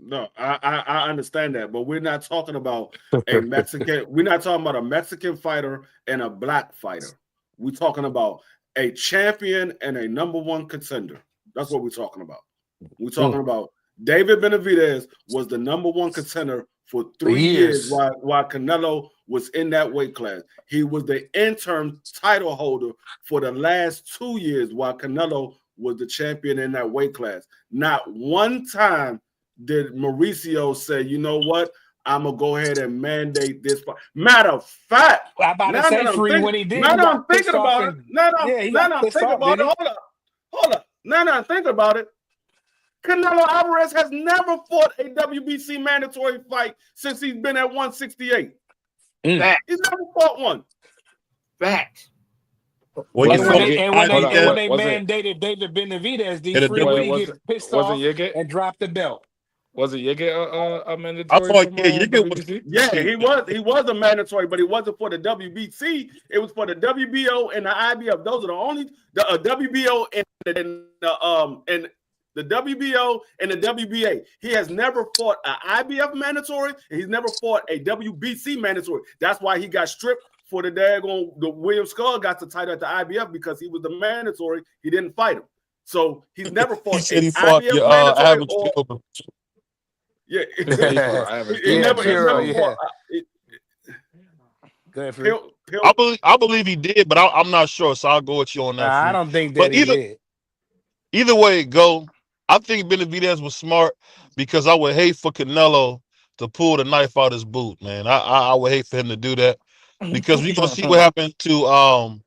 No, I understand that, but we're not talking about a Mexican. We're not talking about a Mexican fighter and a black fighter. We're talking about a champion and a #1 contender. That's what we're talking about. We're talking about David Benavidez was the #1 contender for 3 years while Canelo was in that weight class. He was the interim title holder for the last 2 years while Canelo was the champion in that weight class. Not one time did Mauricio say, you know what, I'm going to go ahead and mandate this. Matter of fact, I'm about to say free when he did. Now I'm thinking about it. Hold up. Now I'm thinking about it. Canelo Alvarez has never fought a WBC mandatory fight since he's been at 168. He's never fought one. Facts. When they mandated David Benavidez, he get pissed off and dropped the belt. Was it Yigit a mandatory? He was a mandatory, but it wasn't for the WBC. It was for the WBO and the IBF. Those are the only WBO and the WBO and the WBA. He has never fought an IBF mandatory, and he's never fought a WBC mandatory. That's why he got stripped for the William Skull got the title at the IBF because he was the mandatory. He didn't fight him. So he's never fought IBF mandatory. I believe he did, but I'm not sure. So I'll go with you on that. I don't think that he did. Either way it go, I think Benavidez was smart because I would hate for Canelo to pull the knife out his boot, man. I would hate for him to do that because we're gonna see what happened to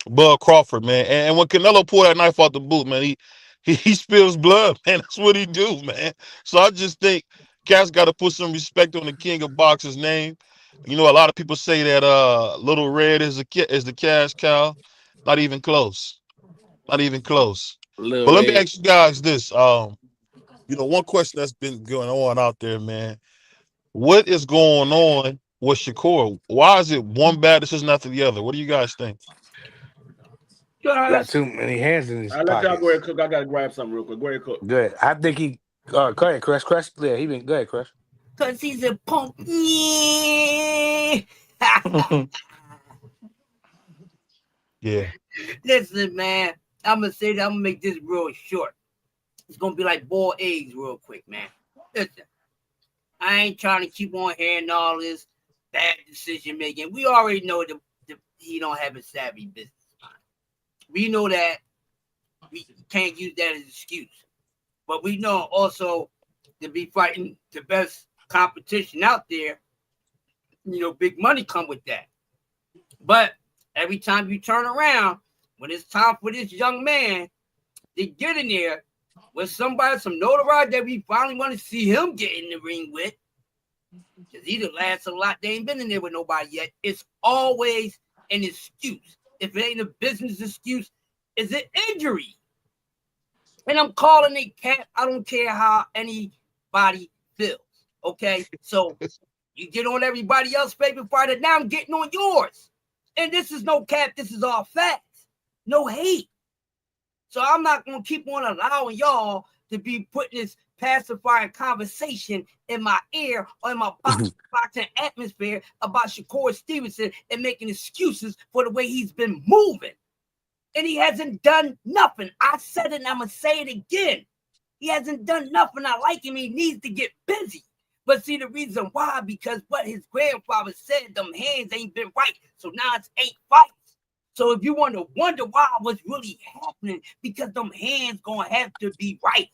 Bud Crawford, man. And when Canelo pulled that knife out the boot, man, he spills blood, man. That's what he do, man. So I just think Cass got to put some respect on the King of Boxing's name. You know, a lot of people say that Little Red is the cash cow. Not even close. Not even close. Lil But let me Red. ask you guys this. You know, one question that's been going on out there, man. What is going on with Shakur? Why is it one bad decision after the other? What do you guys think? Got too many hands in his I let y'all go pockets. ahead, Cook. I gotta grab something real quick. Go ahead, Cook. Good. I think he. Go ahead, Chris. Chris. Yeah, he been. Go ahead, Chris. Cause he's a punk. Yeah. Listen, man. I'm gonna say that. I'm gonna make this real short. It's gonna be like boiled eggs, real quick, man. Listen, I ain't trying to keep on hearing all this bad decision making. We already know that he don't have a savvy business mind. We know that. We can't use that as an excuse. But we know also to be fighting the best competition out there, you know, big money come with that. But every time you turn around, when it's time for this young man to get in there with somebody, some notoriety that we finally want to see him get in the ring with, because he done last a lot. They ain't been in there with nobody yet. It's always an excuse. If it ain't a business excuse, it's an injury. And I'm calling it cap. I don't care how anybody feels. Okay? So you get on everybody else's favorite fighter. Now I'm getting on yours. And this is no cap. This is all facts. No hate. So I'm not going to keep on allowing y'all to be putting this pacifying conversation in my ear or in my boxing atmosphere about Shakur Stevenson and making excuses for the way he's been moving. And he hasn't done nothing. I said it and I'm going to say it again. He hasn't done nothing. I like him. He needs to get busy. But see, the reason why, because what his grandfather said, them hands ain't been right. So now it's 8 fights. So if you want to wonder why what's really happening, because them hands going to have to be right.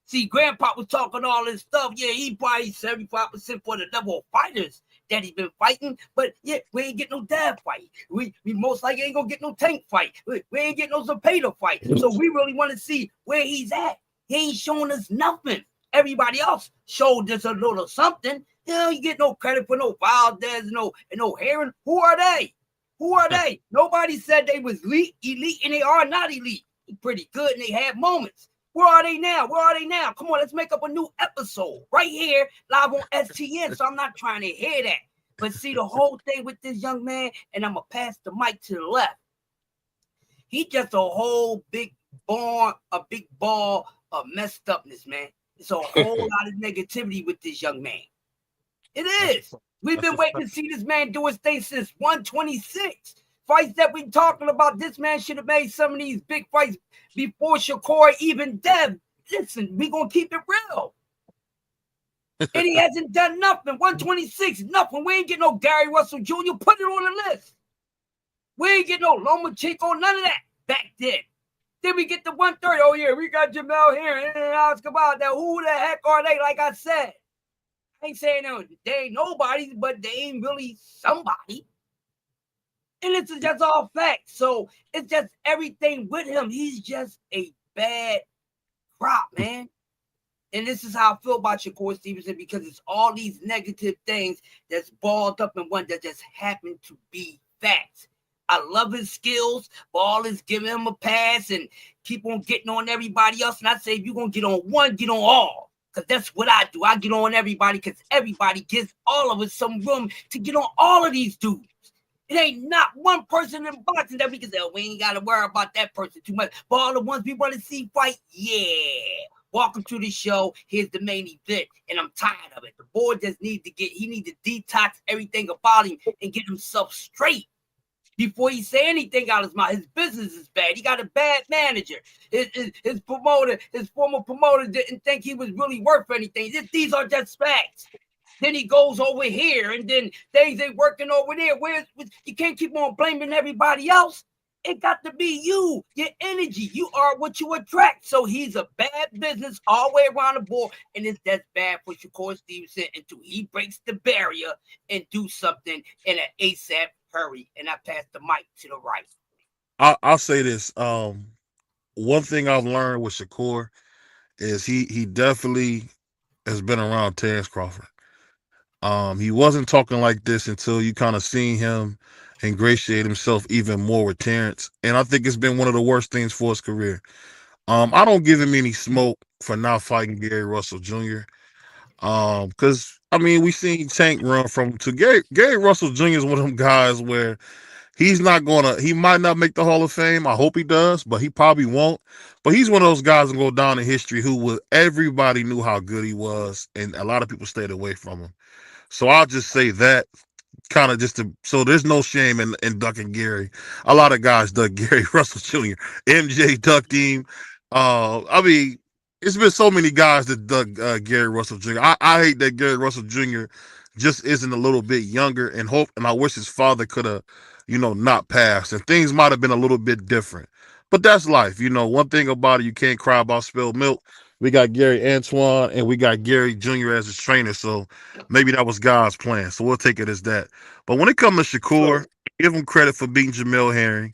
See, Grandpa was talking all this stuff. Yeah, he probably 75% for the level of fighters that he's been fighting. But yeah, we ain't getting no dad fight. We most likely ain't going to get no Tank fight. We ain't getting no Zapata fight. So we really want to see where he's at. He ain't showing us nothing. Everybody else showed us a little something. You get no credit for no Valdez, no Heron. Who are they? Who are they? Nobody said they was elite, and they are not elite. They're pretty good, and they had moments. Where are they now? Where are they now? Come on, let's make up a new episode right here, live on STN. So I'm not trying to hear that. But see, the whole thing with this young man, and I'm going to pass the mic to the left. He just a whole big ball of messed upness, man. It's a whole lot of negativity with this young man. It is. We've been waiting to see this man do his thing since 126. Fights that we talking about, this man should have made some of these big fights before Shakur, even Dev. Listen, we going to keep it real. And he hasn't done nothing. 126, nothing. We ain't get no Gary Russell Jr. Put it on the list. We ain't get no Loma Chico, none of that back then. Then we get the 130. Oh, yeah, we got Jamel here and Alex Cabal. Now, who the heck are they? Like I said, I ain't saying they ain't nobody, but they ain't really somebody. And this is just all facts. So it's just everything with him. He's just a bad crop, man. And this is how I feel about Shakur Stevenson, because it's all these negative things that's balled up in one that just happen to be facts. I love his skills. Ball is giving him a pass and keep on getting on everybody else. And I say, if you're going to get on one, get on all. Because that's what I do. I get on everybody because everybody gives all of us some room to get on all of these dudes. It ain't not one person in boxing that we can say, oh, we ain't got to worry about that person too much. But all the ones we want to see fight, yeah. Welcome to the show. Here's the main event. And I'm tired of it. The boy just needs to detox everything about him and get himself straight before he say anything out of his mouth. His business is bad. He got a bad manager. His former promoter didn't think he was really worth anything. These are just facts. Then he goes over here, and then things ain't working over there. You can't keep on blaming everybody else. It got to be you, your energy. You are what you attract. So he's a bad business all the way around the board, and that's bad for Shakur Stevenson until he breaks the barrier and do something in an ASAP hurry. And I pass the mic to the right. I'll say this. One thing I've learned with Shakur is he definitely has been around Terrence Crawford. He wasn't talking like this until you kind of seen him ingratiate himself even more with Terrence, and I think it's been one of the worst things for his career. I don't give him any smoke for not fighting Gary Russell Jr. Because I mean we seen Tank run from to Gary Russell Jr. is one of them guys where he might not make the Hall of Fame. I hope he does, but he probably won't. But he's one of those guys that go down in history everybody knew how good he was, and a lot of people stayed away from him. So I'll just say that kind of so there's no shame in ducking Gary. A lot of guys duck Gary Russell Jr. MJ ducked him. I mean, it's been so many guys that duck Gary Russell Jr. I hate that Gary Russell Jr. just isn't a little bit younger and I wish his father could have, not passed and things might have been a little bit different. But that's life. One thing about it, you can't cry about spilled milk. We got Gary Antoine and we got Gary Jr. as his trainer. So maybe that was God's plan. So we'll take it as that. But when it comes to Shakur, give him credit for beating Jamel Herring.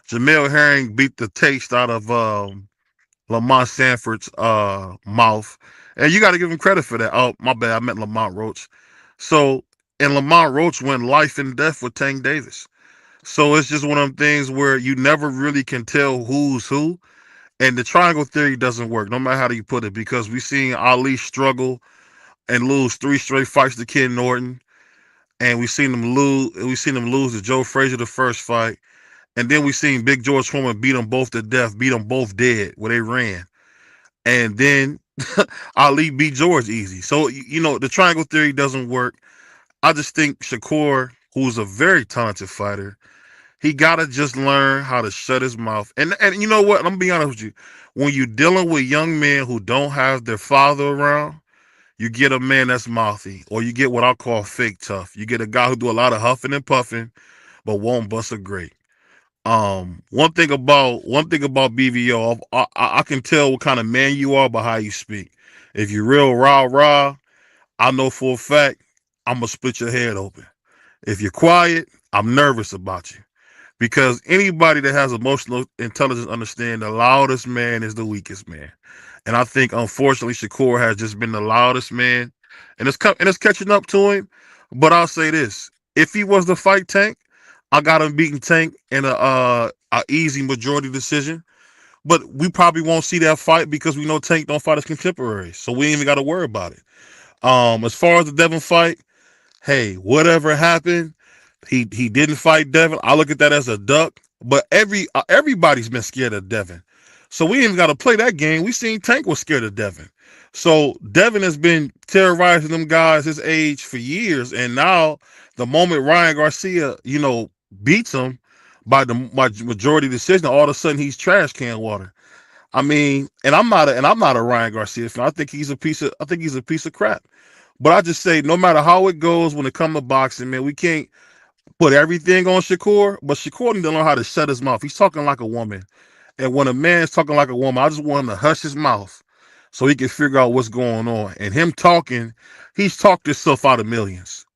Jamel Herring beat the taste out of Lamont Sanford's mouth. And you got to give him credit for that. Oh, my bad. I meant Lamont Roach. So, and Lamont Roach went life and death with Tank Davis. So it's just one of them things where you never really can tell who's who. And the triangle theory doesn't work, no matter how you put it, because we've seen Ali struggle and lose 3 straight fights to Ken Norton. And we've seen him lose to Joe Frazier the first fight. And then we seen Big George Foreman beat them both to death, beat them both dead where they ran. And then Ali beat George easy. So, the triangle theory doesn't work. I just think Shakur, who's a very talented fighter, he got to just learn how to shut his mouth. And you know what? I'm going to be honest with you. When you're dealing with young men who don't have their father around, you get a man that's mouthy, or you get what I call fake tough. You get a guy who do a lot of huffing and puffing, but won't bust a grape. One thing about BVO, I can tell what kind of man you are by how you speak. If you're real rah, I know for a fact I'm going to split your head open. If you're quiet, I'm nervous about you. Because anybody that has emotional intelligence understand the loudest man is the weakest man. And I think, unfortunately, Shakur has just been the loudest man. And it's catching up to him. But I'll say this. If he was to fight Tank, I got him beating Tank in a easy majority decision. But we probably won't see that fight because we know Tank don't fight his contemporaries. So we ain't even got to worry about it. As far as the Devin fight, hey, whatever happened, he didn't fight Devin. I look at that as a duck. But everybody's been scared of Devin. So we ain't even got to play that game. We seen Tank was scared of Devin. So Devin has been terrorizing them guys his age for years. And now the moment Ryan Garcia, beats him by majority decision, all of a sudden he's trash can water. I mean, and I'm not a Ryan Garcia fan. I think he's a piece of crap. But I just say, no matter how it goes when it comes to boxing, man, we can't put everything on Shakur, but Shakur didn't know how to shut his mouth. He's talking like a woman. And when a man's talking like a woman, I just want him to hush his mouth so he can figure out what's going on. And him talking, he's talked himself out of millions.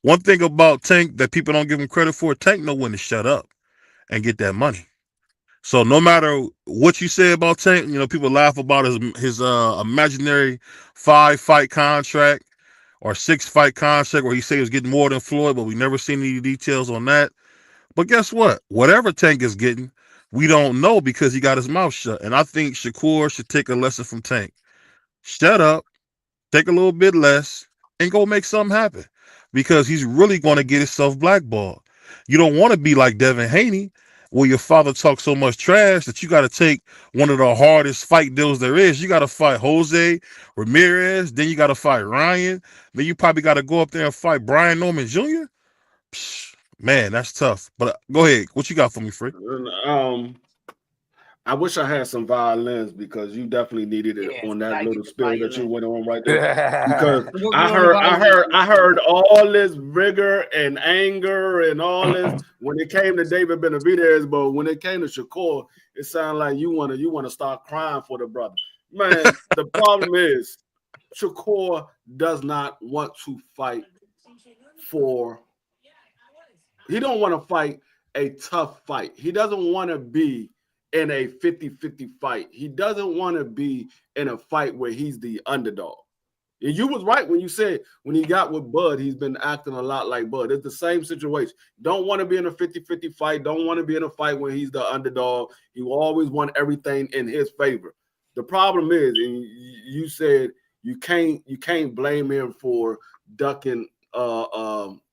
One thing about Tank that people don't give him credit for, Tank know when to shut up and get that money. So no matter what you say about Tank, people laugh about his imaginary 5-fight contract or 6-fight contract where he say he was getting more than Floyd, but we never seen any details on that. But guess what? Whatever Tank is getting, we don't know because he got his mouth shut. And I think Shakur should take a lesson from Tank. Shut up, take a little bit less, and go make something happen. Because he's really going to get himself blackballed. You don't want to be like Devin Haney, where your father talks so much trash that you got to take one of the hardest fight deals there is. You got to fight Jose Ramirez, then you got to fight Ryan, then you probably got to go up there and fight Brian Norman Jr. Psh, man, that's tough. But go ahead. What you got for me, Free? I wish I had some violins because you definitely needed it on that little spill that you went on right there. Because I heard all this rigor and anger and all this when it came to David Benavidez, but when it came to Shakur, it sounded like you wanna start crying for the brother. Man, the problem is Shakur does not want to fight he don't want to fight a tough fight. He doesn't want to be in a 50-50 fight. He doesn't want to be in a fight where he's the underdog. And you was right when you said when he got with Bud, he's been acting a lot like Bud. It's the same situation. Don't want to be in a 50-50 fight. Don't want to be in a fight when he's the underdog. He will always want everything in his favor. The problem is, and you said you can't blame him for ducking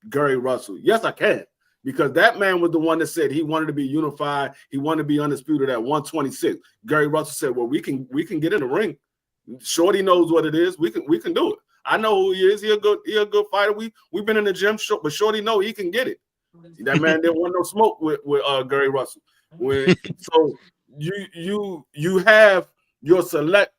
Gary Russell. Yes, I can. Because that man was the one that said he wanted to be unified. He wanted to be undisputed at 126. Gary Russell said, well, we can get in the ring. Shorty knows what it is. We can do it. I know who he is. He a good fighter. We've been in the gym, but Shorty know he can get it. That man didn't want no smoke with Gary Russell. So you have your select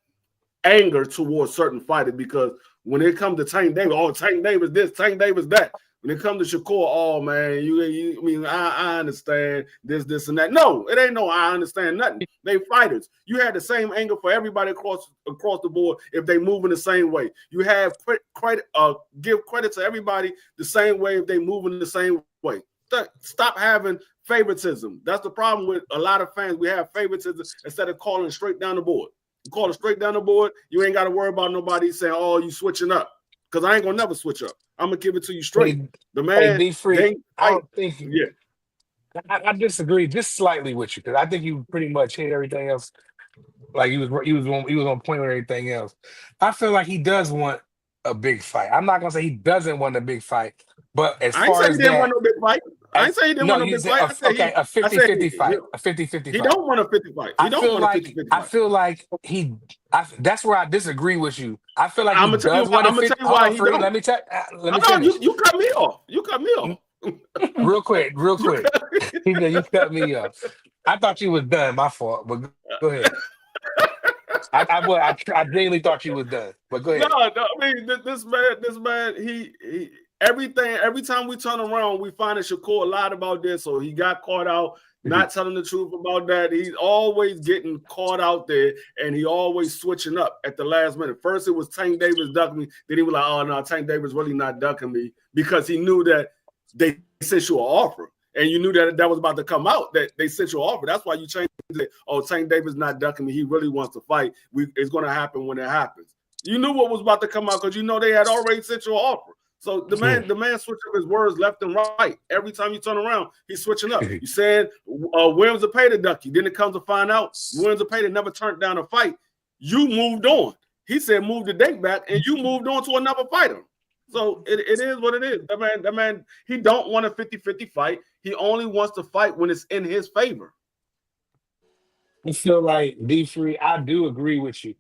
anger towards certain fighters because when it comes to Tank Davis, Tank Davis this, Tank Davis that. When it comes to Shakur, oh man, I understand this and that. No, it ain't no I understand nothing. They fighters. You had the same anger for everybody across the board if they move in the same way. You have give credit to everybody the same way if they move in the same way. Stop having favoritism. That's the problem with a lot of fans. We have favoritism instead of calling straight down the board. You call it straight down the board, you ain't got to worry about nobody saying, oh, you switching up. Because I ain't gonna never switch up. I'm gonna give it to you straight. The man, D-Free, I don't think. Yeah, I disagree just slightly with you because I think you pretty much hit everything else. Like he was on point with everything else. I feel like he does want a big fight. I'm not gonna say he doesn't want a big fight, but as far as he didn't want no big fight. I ain't say he didn't want no big fight. Okay, a 50-50 fight. A 50-50 fight. He don't want a 50 fight. He don't want a 50-50 fight. I feel like that's where I disagree with you. I feel like he does want a 50. Let me finish. You cut me off. You cut me off. Real quick. You cut me off. I thought you was done. My fault. But go ahead. I genuinely thought you was done. But go ahead. No. I mean, this man, he every time we turn around, we find that Shakur lied about this, so he got caught out not telling the truth about that. He's always getting caught out there, and he always switching up at the last minute. First, it was Tank Davis ducking me. Then he was like, oh, no, Tank Davis really not ducking me because he knew that they sent you an offer, and you knew that was about to come out, that they sent you an offer. That's why you changed it. Oh, Tank Davis not ducking me. He really wants to fight. It's going to happen when it happens. You knew what was about to come out because you know they had already sent you an offer. So the man switched up his words left and right. Every time you turn around, he's switching up. You said Williams will pay the ducky. Then it comes to find out Williams will pay to never turned down a fight. You moved on. He said move the date back, and you moved on to another fighter. So it is what it is. That man, he don't want a 50-50 fight. He only wants to fight when it's in his favor. I feel like D-Free, I do agree with you.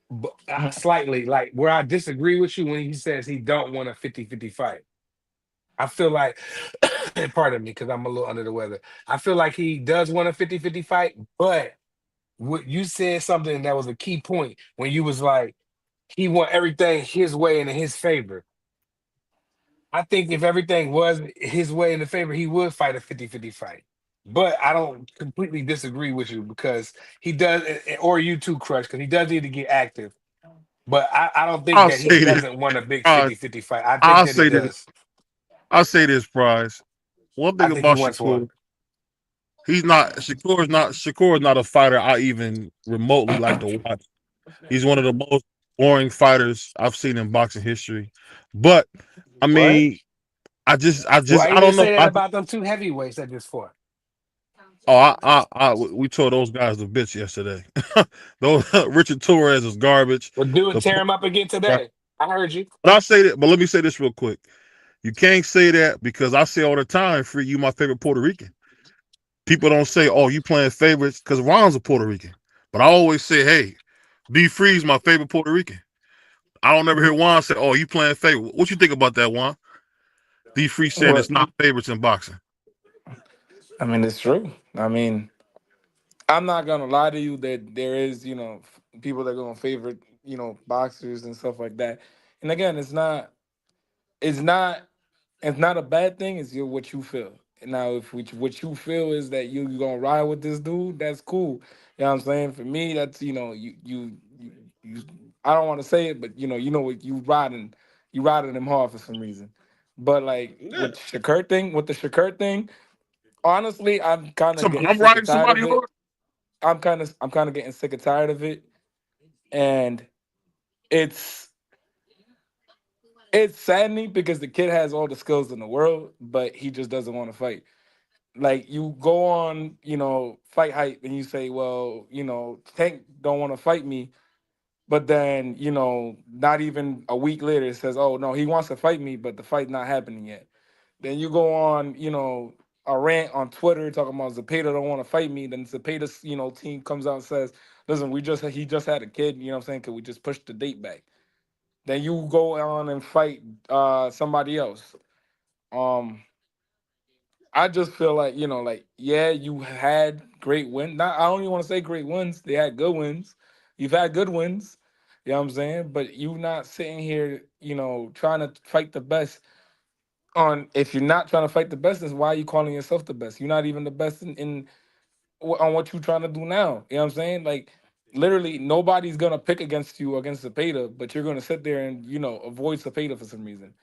But slightly, like where I disagree with you when he says he don't want a 50-50 fight. I feel like, pardon me, because I'm a little under the weather. I feel like he does want a 50-50 fight, but what you said something that was a key point when you was like, he want everything his way and in his favor. I think if everything was his way in the favor, he would fight a 50-50 fight. But I don't completely disagree with you because he does, or you too, Crush, because he does need to get active. But I don't think that he doesn't want a big 50-50 fight. I think that he does. I'll say this, Prize. One thing about Shakur, Shakur is not a fighter I even remotely like to watch. He's one of the most boring fighters I've seen in boxing history. But I mean, I don't know about them two heavyweights that just fought. Oh, we told those guys the bitch yesterday. Those Richard Torres is garbage. Well, tear him up again today. I heard you. But I'll say that. But let me say this real quick. You can't say that because I say all the time, "Free, you my favorite Puerto Rican." People don't say, "Oh, you playing favorites," because Ron's a Puerto Rican. But I always say, "Hey, B Free's my favorite Puerto Rican." I don't ever hear Juan say, "Oh, you playing favorite." What you think about that, Juan? B Free saying it's not favorites in boxing. I mean, it's true. I mean, I'm not gonna lie to you that there is, people that are gonna favorite, boxers and stuff like that. And again, it's not, it's not a bad thing. It's what you feel. Now, if what you feel is that you gonna ride with this dude, that's cool. You know what I'm saying? For me, that's you I don't want to say it, but what you riding him hard for some reason. But like Yeah. with the Shakur thing, honestly, I'm kind of getting I'm sick and riding tired somebody of it. hard. I'm kind of getting sick and tired of it, and it's it's saddening because the kid has all the skills in the world, but he just doesn't want to fight. Like you go on, fight hype, and you say, well, Tank don't want to fight me, but then not even a week later it says, oh no, he wants to fight me, but the fight's not happening yet. Then you go on, a rant on Twitter talking about Zepeda don't want to fight me. Then Zepeda's, team comes out and says, listen, he just had a kid, you know what I'm saying? Could we just push the date back? Then you go on and fight somebody else. Um, I just feel like, yeah, you had great wins. Not I don't even want to say great wins. They had good wins. You've had good wins. You know what I'm saying? But you not sitting here, trying to fight the best. If you're not trying to fight the best, then why are you calling yourself the best? You're not even the best on what you're trying to do now. You know what I'm saying? Like literally nobody's gonna pick against you against Cepeda, but you're gonna sit there and avoid Cepeda for some reason.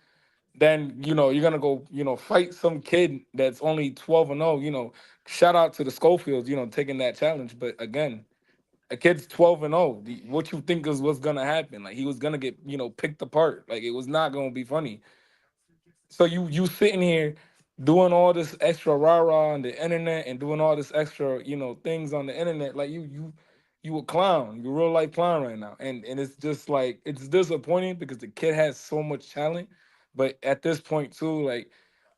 Then you're gonna go fight some kid that's only 12-0. Shout out to the Schofields, taking that challenge. But again, a kid's 12-0. What you think is what's gonna happen? Like he was gonna get picked apart. Like it was not gonna be funny. So you sitting here doing all this extra rah rah on the internet and doing all this extra things on the internet, like you a clown, you a real life clown right now, and it's just like it's disappointing because the kid has so much talent, but at this point too, like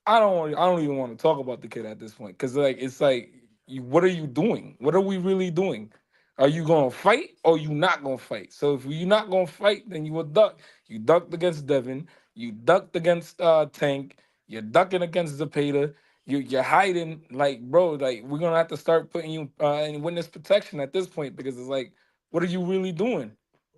I don't even want to talk about the kid at this point because like it's like what are you doing? What are we really doing? Are you gonna fight or you not gonna fight? So if you're not gonna fight, then you a duck. You ducked against Devin. You ducked against Tank. You're ducking against Zepeda. You're hiding. Like bro, like we're gonna have to start putting you in witness protection at this point because it's like, what are you really doing?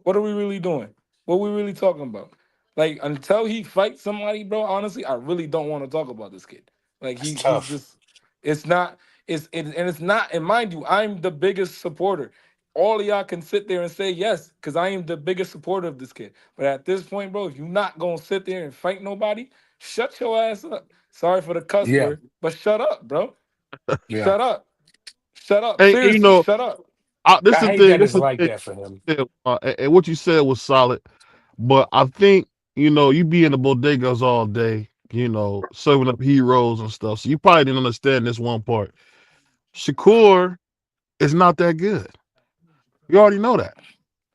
What are we really doing? What are we really talking about? Like until he fights somebody, bro. Honestly, I really don't want to talk about this kid. Like That's he's tough. just. It's not. And it's not. And mind you, I'm the biggest supporter. All of y'all can sit there and say yes, because I am the biggest supporter of this kid. But at this point, bro, if you're not gonna sit there and fight nobody, shut your ass up. Sorry for the cuss Yeah, word, but shut up, bro. yeah. Shut up. Shut up. And Seriously, shut up. this I is the hate thing. that This it's is like the that for him. thing. And what you said was solid, but I think you be in the bodegas all day, serving up heroes and stuff. So you probably didn't understand this one part. Shakur is not that good. You already know that.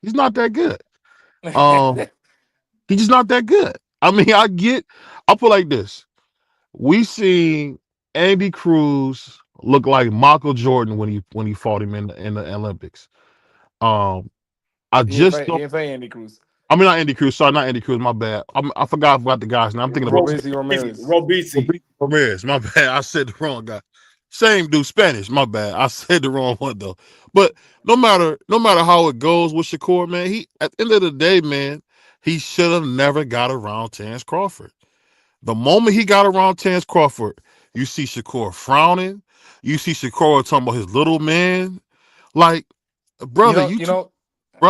He's not that good. Um, he's just not that good. I mean, I'll put it like this. We seen Andy Cruz look like Michael Jordan when he fought him in the Olympics. Um, I just He don't. ain't fighting Andy Cruz. I mean, not Andy Cruz. Sorry, not Andy Cruz. My bad. I forgot about the guy's name. I'm thinking about Robeisy Ramirez. Robisi. Ramirez. My bad. I said the wrong guy. Same dude, Spanish. My bad. I said the wrong one though. But no matter how it goes with Shakur, man, he at the end of the day, man, he should have never got around Terrence Crawford. The moment he got around Terrence Crawford, you see Shakur frowning. You see Shakur talking about his little man. Like, You brother, know, you know,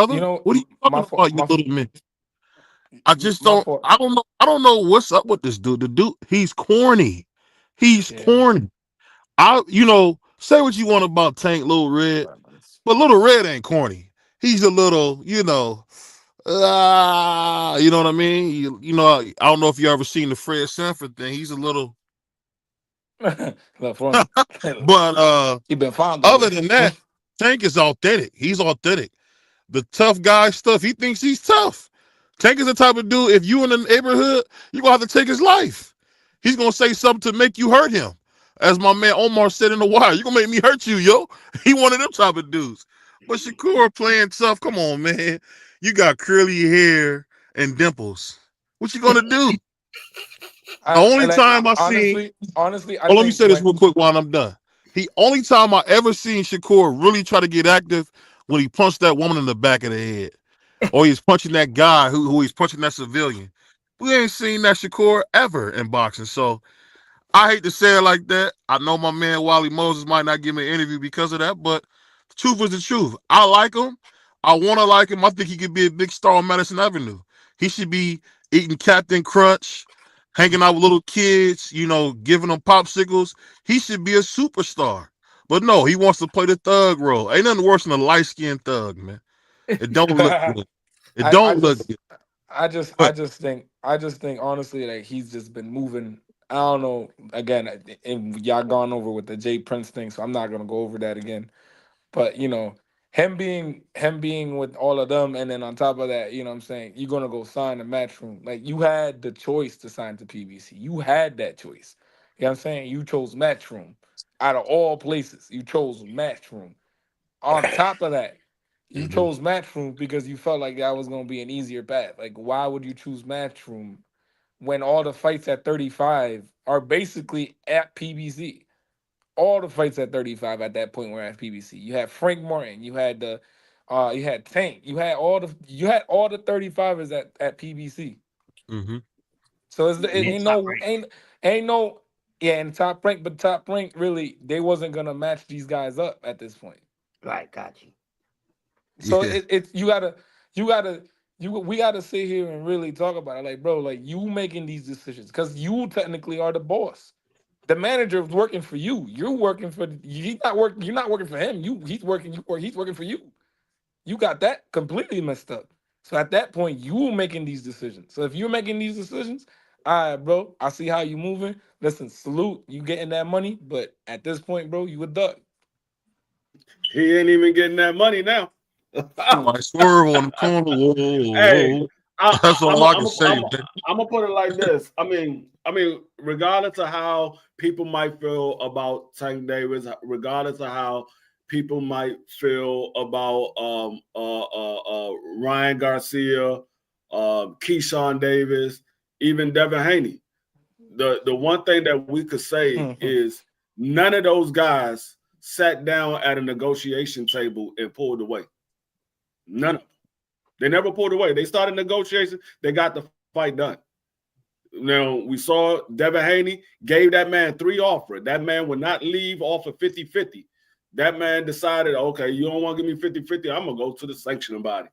you brother, know, what are you my talking fault, about, you little man? I just my don't. fault. I don't know. I don't know what's up with this dude. The dude, he's corny. He's Yeah. corny. Say what you want about Tank Little Red, but Little Red ain't corny. He's a little, you know what I mean. I don't know if you ever seen the Fred Sanford thing. He's a little, Look, funny. but He been fondled. other than that, Tank is authentic. He's authentic. The tough guy stuff, he thinks he's tough. Tank is the type of dude, if you in the neighborhood, you're going to have to take his life. He's going to say something to make you hurt him. As my man Omar said in the wire, you're going to make me hurt you, yo. He one of them type of dudes. But Shakur playing tough, come on, man. You got curly hair and dimples. What you going to do? The only time I seen, Honestly, I let me think say this real quick while I'm done. He only time I ever seen Shakur really try to get active when he punched that woman in the back of the head, or he's punching that guy who he's punching that civilian. We ain't seen that Shakur ever in boxing. So I hate to say it like that. I know my man Wally Moses might not give me an interview because of that, but the truth is the truth. I like him. I want to like him. I think he could be a big star on Madison Avenue. He should be eating Captain Crunch, hanging out with little kids, giving them popsicles. He should be a superstar. But no, he wants to play the thug role. Ain't nothing worse than a light-skinned thug, man. It don't look good. It I don't look just good. I But just think honestly that he's just been moving. I don't know. Again, and y'all gone over with the Jay Prince thing, so I'm not gonna go over that again. But him being with all of them, and then on top of that, you know what I'm saying, you're gonna go sign a Matchroom. Like, you had the choice to sign to PBC. You had that choice. You know what I'm saying? You chose Matchroom. Out of all places, you chose Matchroom. On top of that, you Mhm. chose Matchroom because you felt like that was gonna be an easier path. Like, why would you choose Matchroom when all the fights at 35 are basically at PBC? All the fights at 35 at that point were at PBC. You had Frank Martin, you had Tank, you had all the 35ers at PBC. Mhm. So it And ain't top no rank. ain't no yeah, and top rank, but top rank really they wasn't gonna match these guys up at this point. Right, got you. So Yeah. we gotta sit here and really talk about it. Like, bro, like, you making these decisions because you technically are the boss. The manager is working for you. You're working for he's not working. You're not working for him. He's working for you. You got that completely messed up. So at that point, you making these decisions. So if you're making these decisions, all right, bro, I see how you moving. Listen, salute, you getting that money, but at this point, bro, you a duck. He ain't even getting that money now. Somebody swerve on the corner. Whoa, Hey, whoa. That's all I can say, man. I'm gonna put it like this. I mean, regardless of how people might feel about Tank Davis, regardless of how people might feel about Ryan Garcia, Keyshawn Davis, even Devin Haney, the one thing that we could say is none of those guys sat down at a negotiation table and pulled away. None of them. They never pulled away. They started negotiations. They got the fight done. Now, we saw Devin Haney gave that man 3 offers. That man would not leave off of 50-50. That man decided, okay, you don't want to give me 50-50, I'm going to go to the sanctioning body.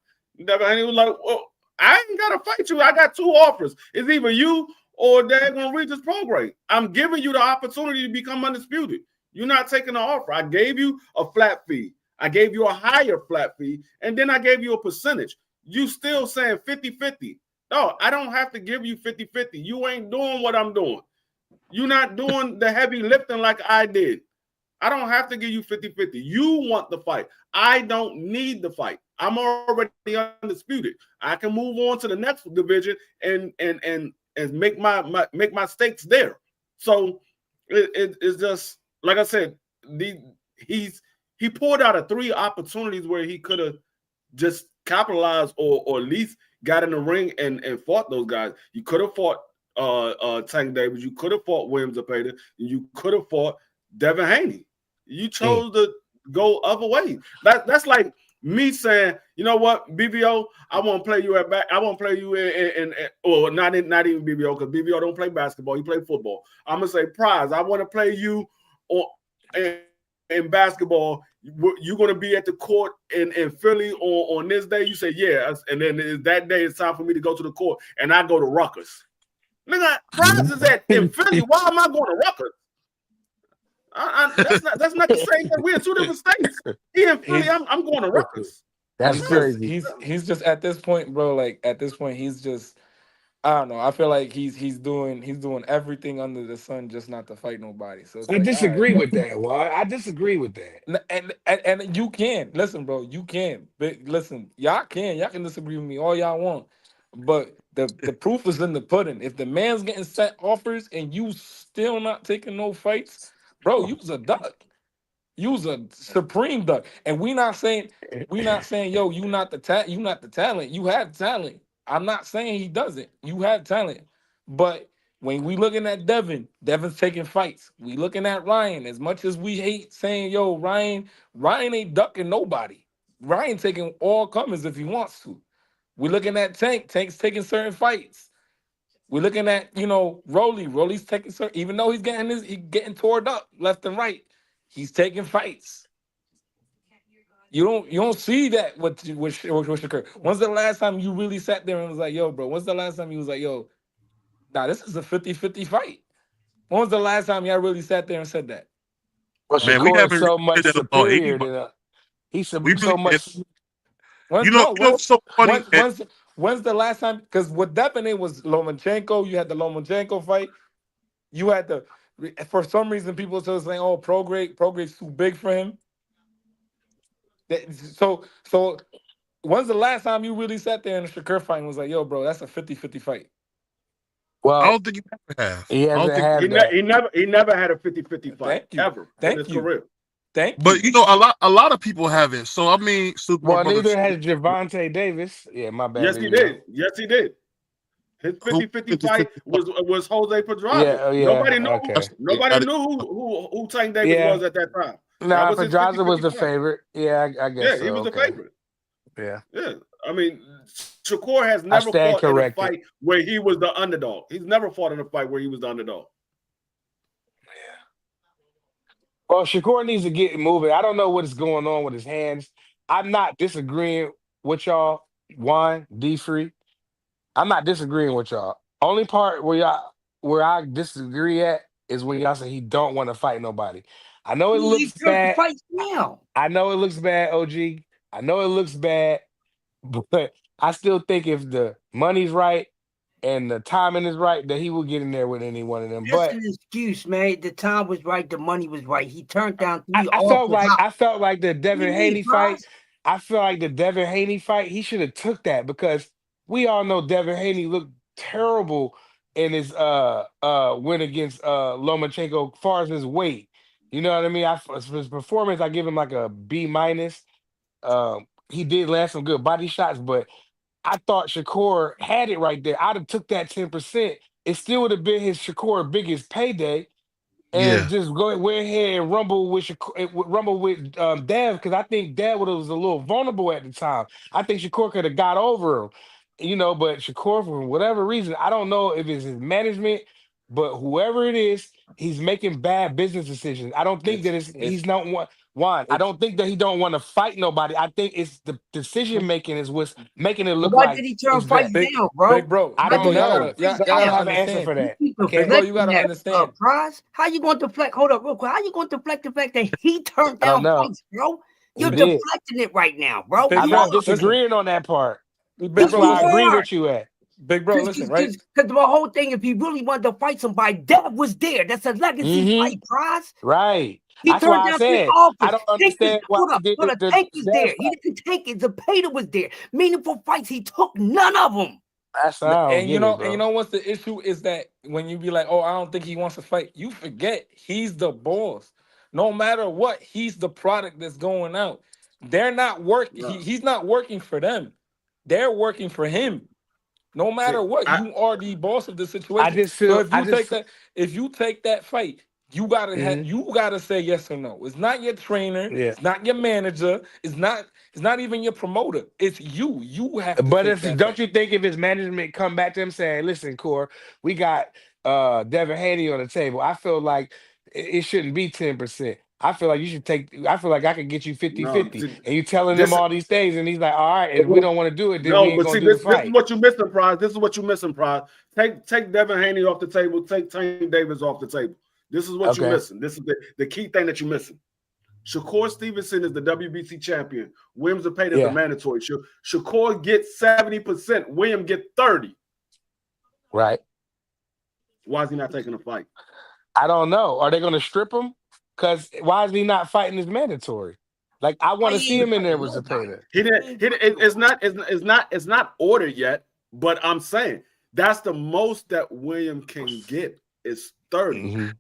Devin Haney was like, well, I ain't got to fight you. I got 2 offers. It's either you or they're going to reach this program. I'm giving you the opportunity to become undisputed. You're not taking the offer. I gave you a flat fee. I gave you a higher flat fee, and then I gave you a percentage. You still saying 50-50. No, I don't have to give you 50-50. You ain't doing what I'm doing. You're not doing the heavy lifting like I did. I don't have to give you 50-50. You want the fight. I don't need the fight. I'm already undisputed. I can move on to the next division and make my stakes there. So it's just like I said, he pulled out of 3 opportunities where he could have just capitalized or at least got in the ring and fought those guys. You could have fought Tank Davis. You could have fought Williams Zepeda. You could have fought Devin Haney. You chose to go other ways. That's like me saying, you know what, BVO, I want to play you at back. I want to play you in or not even BVO, because BVO don't play basketball. You play football. I'm gonna say, Prize, I want to play you in basketball. You're going to be at the court in Philly on this day. You say, yeah. And then that day it's time for me to go to the court. And I go to Rutgers. Nigga, Prize is in Philly. Why am I going to Rutgers? That's not the same thing. We're in 2 different states. He in Philly. I'm going to Rutgers. He's just at this point, bro. Like, at this point, he's just, I don't know. I feel like he's doing everything under the sun just not to fight nobody. So it's I like, all right, disagree bro. with that. Well, I disagree with that. And you can listen, bro. You can, but listen, y'all can disagree with me all y'all want, but the proof is in the pudding. If the man's getting set offers and you still not taking no fights, bro, you was a duck. You was a supreme duck. And we not saying, yo, you not the talent. You have talent. I'm not saying he doesn't. You have talent, but When we looking at Devin's taking fights. We looking at Ryan. As much as we hate saying, yo, Ryan ain't ducking nobody. Ryan taking all comers if he wants to. We looking at Tank's taking certain fights. We're looking at, Rolly's taking certain, even though he's getting torn up left and right, he's taking fights. You don't see that with Shakur. When's the last time you really sat there and was like, yo, bro, when's the last time you was like, yo, nah, this is a 50-50 fight? When was the last time y'all really sat there and said that? Well, Man, we Shakur is haven't so really much said that about superior anybody. than he's so really, much. What's so funny? When's the last time? Because what Devin it was Lomachenko. You had the Lomachenko fight. You had for some reason people still saying, "Oh, Prograde's too big for him." So when's the last time you really sat there in a Shakur fight and was like, "Yo, bro, that's a 50-50 fight"? Well, I don't think you ever have. he hasn't had he never had a 50-50 fight ever in his career. But a lot of people have it. So I mean, well, neither has Gervonta Davis. Yeah, my bad. Yes, he did. Yes, he did. His 50-50 fight was Jose Pedraza. Yeah, Nobody knew. Okay. Nobody knew who Tank Davis was at that time. Nah, that was Pedraza was the favorite. Yeah, I guess. Yeah, so. he was the favorite. Yeah. Yeah. I mean, Shakur has never fought in a fight where he was the underdog. He's never fought in a fight where he was the underdog. Well, Shakur needs to get moving. I don't know what is going on with his hands. I'm not disagreeing with y'all, Juan, D-Free. I'm not disagreeing with y'all. Only part where I disagree at is when y'all say he don't want to fight nobody. I know it looks bad. I know it looks bad, OG. I know it looks bad, but I still think if the money's right and the timing is right, that he will get in there with any one of them. That's an excuse, man. The time was right, the money was right. He turned down 3 I felt like the Devin Haney fight. I feel like the Devin Haney fight, he should have took that because we all know Devin Haney looked terrible in his win against Lomachenko as far as his weight. You know what I mean? His performance, I give him like a B-. He did land some good body shots, but I thought Shakur had it right there. I'd have took that 10%. It still would have been his Shakur biggest payday. And just went ahead and rumble with Dev because I think Dev was a little vulnerable at the time. I think Shakur could have got over him, but Shakur, for whatever reason, I don't know if it's his management, but whoever it is, he's making bad business decisions. I don't think he's not one. I don't think that he don't want to fight nobody. I think it's the decision making is what's making it look like. Why did he turn fights down, bro? Big bro, I don't know. Y'all I don't have an answer for that. Big bro, you gotta understand. Prize? How you going to deflect? Hold up, real quick. How you going to deflect the fact that he turned down fights, bro? You're deflecting it right now, bro. I'm not disagreeing on that part. That's why I agree with you at. Big bro, listen, right? Because the whole thing, if he really wanted to fight somebody, Dev was there. That's a legacy fight, Prize. Right. He That's turned why down I said I don't understand why he did the tank is there. He didn't take it. Zapata was there. Meaningful fights, he took none of them. That's how and you know what's the issue is that when you be like, oh, I don't think he wants to fight, you forget he's the boss. No matter what, he's the product that's going out. They're not working. He's not working for them. They're working for him. No matter what, you are the boss of the situation. If you take that fight, you gotta say yes or no. It's not your trainer. It's not your manager. It's not even your promoter. It's you. You have to. But don't you think if his management come back to him saying, "Listen, Core, we got Devin Haney on the table," I feel like it shouldn't be 10%. I feel like you should take. I feel like I could get you 50-50, and you telling him all these things, and he's like, "All right, if we don't want to do it, then we ain't gonna do the fight." This is what you're missing, Prize. This is what you're missing, Prize. Take Devin Haney off the table. Take Tank Davis off the table. This is what you're missing. This is the key thing that you're missing. Shakur Stevenson is the WBC champion. Williams Zapata is the mandatory. Shakur gets 70%. William get 30%. Right. Why is he not taking a fight? I don't know. Are they going to strip him? Because why is he not fighting his mandatory? Like I want to see him in there with Zapata. It's not ordered yet, but I'm saying that's the most that William can get is 30.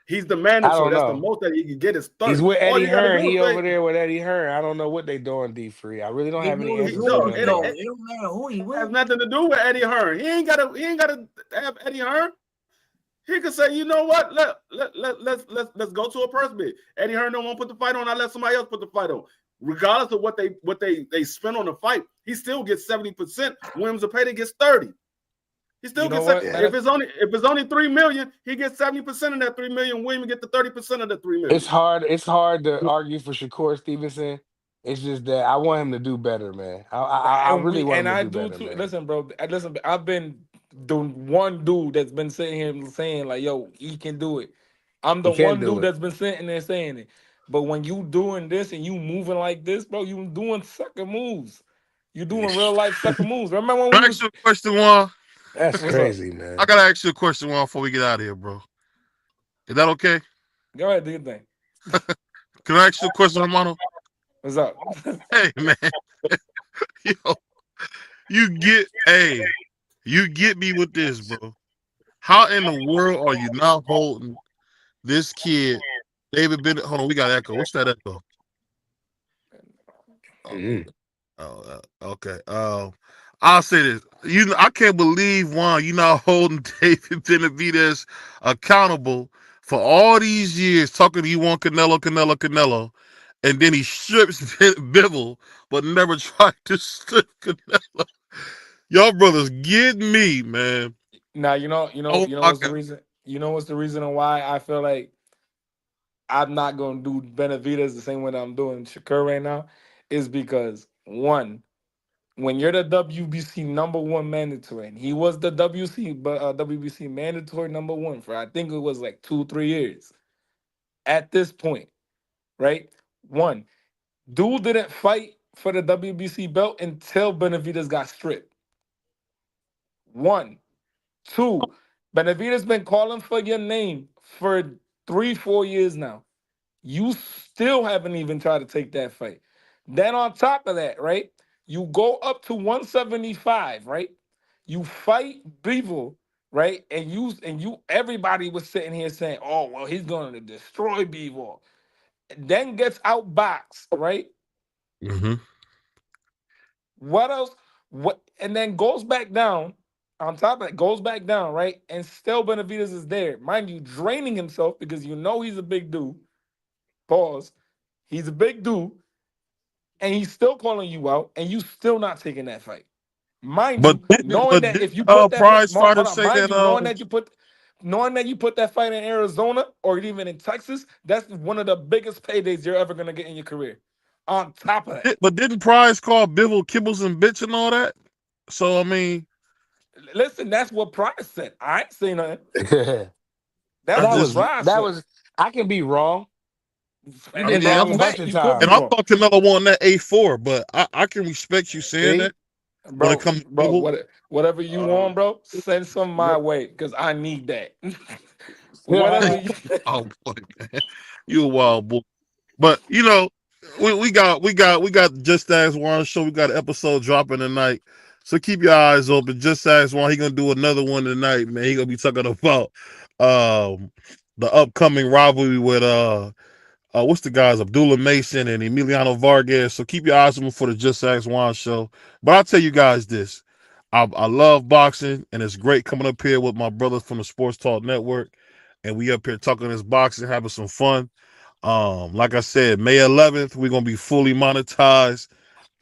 He's the I mandatory. don't That's the know. most that he can get is He's 30. with All Eddie you got to Hearn. do He is over say, there with Eddie Hearn. I don't know what they doing, D Free. I really don't have any answers for no, you on that. It don't matter who he it with. has nothing to do with Eddie Hearn. He ain't gotta have Eddie Hearn. He could say, you know what? Let's go to a press bid. Eddie Hearn don't want to put the fight on. I let somebody else put the fight on. Regardless of what they spend on the fight, he still gets 70%. Williams Zepeda gets 30. He still gets if it's only 3 million, he gets 70% of that 3 million. Williams get the 30% of the 3 million. It's hard to argue for Shakur Stevenson. It's just that I want him to do better, man. I really want him to do better, too. man. Listen, bro. Listen, I've been the one dude that's been sitting here saying like, "Yo, he can do it." I'm He the can one do dude it. that's been sitting there saying it. But when you doing this and you moving like this, bro, you doing sucker moves. You doing real life sucker moves. Remember when Can we I ask was? you a question, Juan? That's What's up? crazy, man. I gotta ask you a question, Juan, before we get out of here, bro. Is that okay? Go ahead, do your thing. Can I ask you a question, Hermano? What's up? Hey, man. Yo, you get me with this, bro. How in the world are you not holding this kid, David Bennett? Hold on, we got echo. What's that echo? Mm-hmm. Okay. I'll say this. I can't believe, Juan, you not holding David Benavidez accountable for all these years talking to you on Canelo, and then he strips Bivol, but never tried to strip Canelo. Y'all brothers get me, man. Now Oh you know my what's the God. reason? You know what's the reason why I feel like I'm not gonna do Benavides the same way that I'm doing Shakur right now, is because one, when you're the WBC number one mandatory, and he was the WBC mandatory number one for I think it was like 2-3 years. At this point, right? One, dude didn't fight for the WBC belt until Benavides got stripped. One, two, Benavides been calling for your name for 3-4 years now. You still haven't even tried to take that fight. Then on top of that, right? You go up to 175, right? You fight Bevel, right? And you everybody was sitting here saying, "Oh, well, he's going to destroy Bevel." Then gets outboxed, right? Mm-hmm. What else? What and then goes back down. On top of that, goes back down, right? And still Benavides is there. Mind you, draining himself because you know he's a big dude. Pause. He's a big dude, and he's still calling you out, and you still not taking that fight. Mind But you, didn't knowing but that didn't if you put that fight, Prize Fighter hold on, say mind that you, knowing that you put that fight in Arizona or even in Texas, that's one of the biggest paydays you're ever gonna get in your career. On top of that, but didn't Prize call Bivol kibbles and bitch and all that? So I mean, listen, that's what Price said. I ain't saying nothing. That's I that what just was Price that said. was. I can be wrong. You've And been yeah, wrong that's a I'm bunch fact. of You could be and I times. wrong. thought Canelo won that A4, but I can respect you saying See, that when it Bro, comes to bro, Bivol. whatever you Uh, want, bro, send some my way because I need that. Whatever yeah, you. Oh boy, man. You a wild boy. But we got Just Ask Juan show. We got an episode dropping tonight. So keep your eyes open. Just Ask Juan. He gonna do another one tonight, man. He gonna be talking about um the upcoming rivalry with what's the guys, Abdullah Mason and Emiliano Vargas. So keep your eyes open for the Just Ask Juan show. But I'll tell you guys this. I love boxing, and it's great coming up here with my brothers from the Sports Talk Network. And we up here talking this boxing, having some fun. Like I said, May 11th, we're gonna be fully monetized.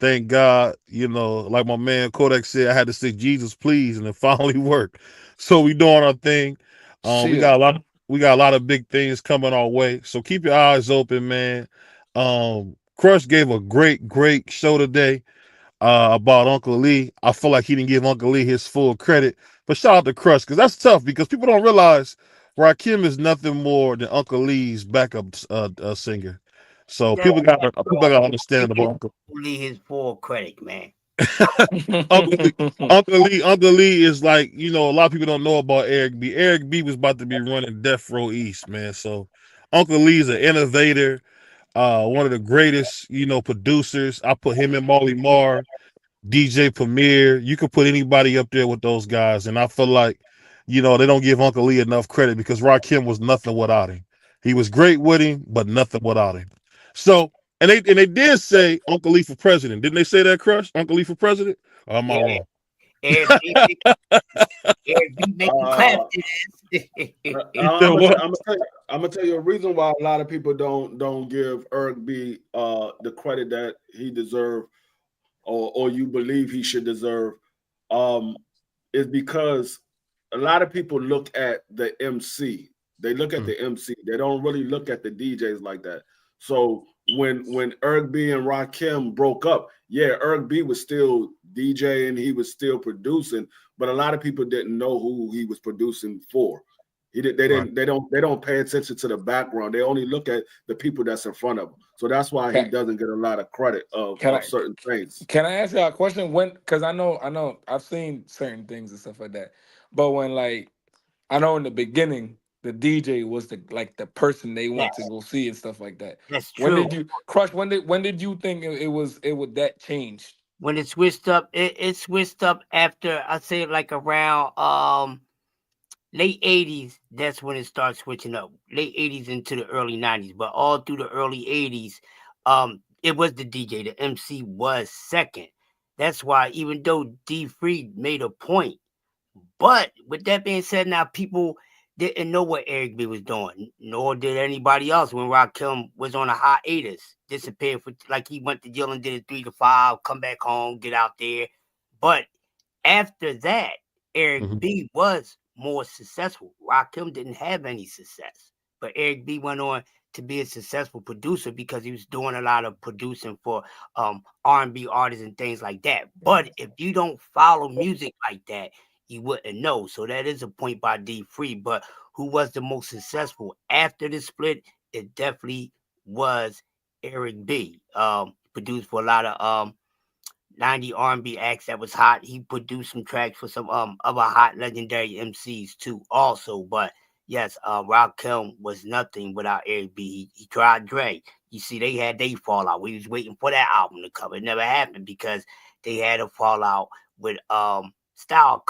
Thank God, like my man Kodak said, I had to say Jesus please, and it finally worked. So we doing our thing. We shit. got a lot of big things coming our way. So keep your eyes open, man. Crush gave a great show today about Uncle Lee. I feel like he didn't give Uncle Lee his full credit. But shout out to Crush, because that's tough, because people don't realize Rakim is nothing more than Uncle Lee's backup singer. So That people got to understand give about Uncle. only his full credit, man. Uncle Lee. Uncle Lee is like, a lot of people don't know about Eric B. Eric B was about to be running Death Row East, man. So Uncle Lee's an innovator, one of the greatest, producers. I put him and Molly Marr, DJ Premier. You could put anybody up there with those guys. And I feel like, they don't give Uncle Lee enough credit because Rakim was nothing without him. He was great with him, but nothing without him. So, and they did say Uncle Lee for president. Didn't they say that, Crush? Uncle Lee for president? Or am I wrong? Eric B make you clap I'm gonna tell you a reason why a lot of people don't give Eric B the credit that he deserved or you believe he should deserve, is because a lot of people look at the MC. They look at the MC. They don't really look at the DJs like that. So when Eric B and Rakim broke up, yeah, Eric B was still DJing, he was still producing, but a lot of people didn't know who he was producing for. They don't pay attention to the background. They only look at the people that's in front of them. So that's why he doesn't get a lot of credit of certain things. Can I ask you a question? Because I know I've seen certain things and stuff like that, but when like I know in the beginning the DJ was the person they want to go see and stuff like that. That's true. When did you Crush? When did you think it would that change? When it switched up, it switched up after I say like around late 80s. That's when it started switching up. Late 80s into the early 90s, but all through the early 80s, it was the DJ. The MC was second. That's why even though D Free made a point, but with that being said, now people didn't know what Eric B was doing, nor did anybody else when Rakim was on a hiatus, disappeared for like he went to jail and did a 3 to 5, come back home, get out there. But after that, Eric B was more successful. Rakim didn't have any success, but Eric B went on to be a successful producer because he was doing a lot of producing for R&B artists and things like that. But if you don't follow music like that, you wouldn't know. So that is a point by D Free. But who was the most successful after the split? It definitely was Eric B. Produced for a lot of 90 R&B acts that was hot. He produced some tracks for some other hot legendary MCs too also. But yes, Rakim was nothing without Eric B. He tried Dre. You see, they had their fallout. We was waiting for that album to come. It never happened because they had a fallout with styles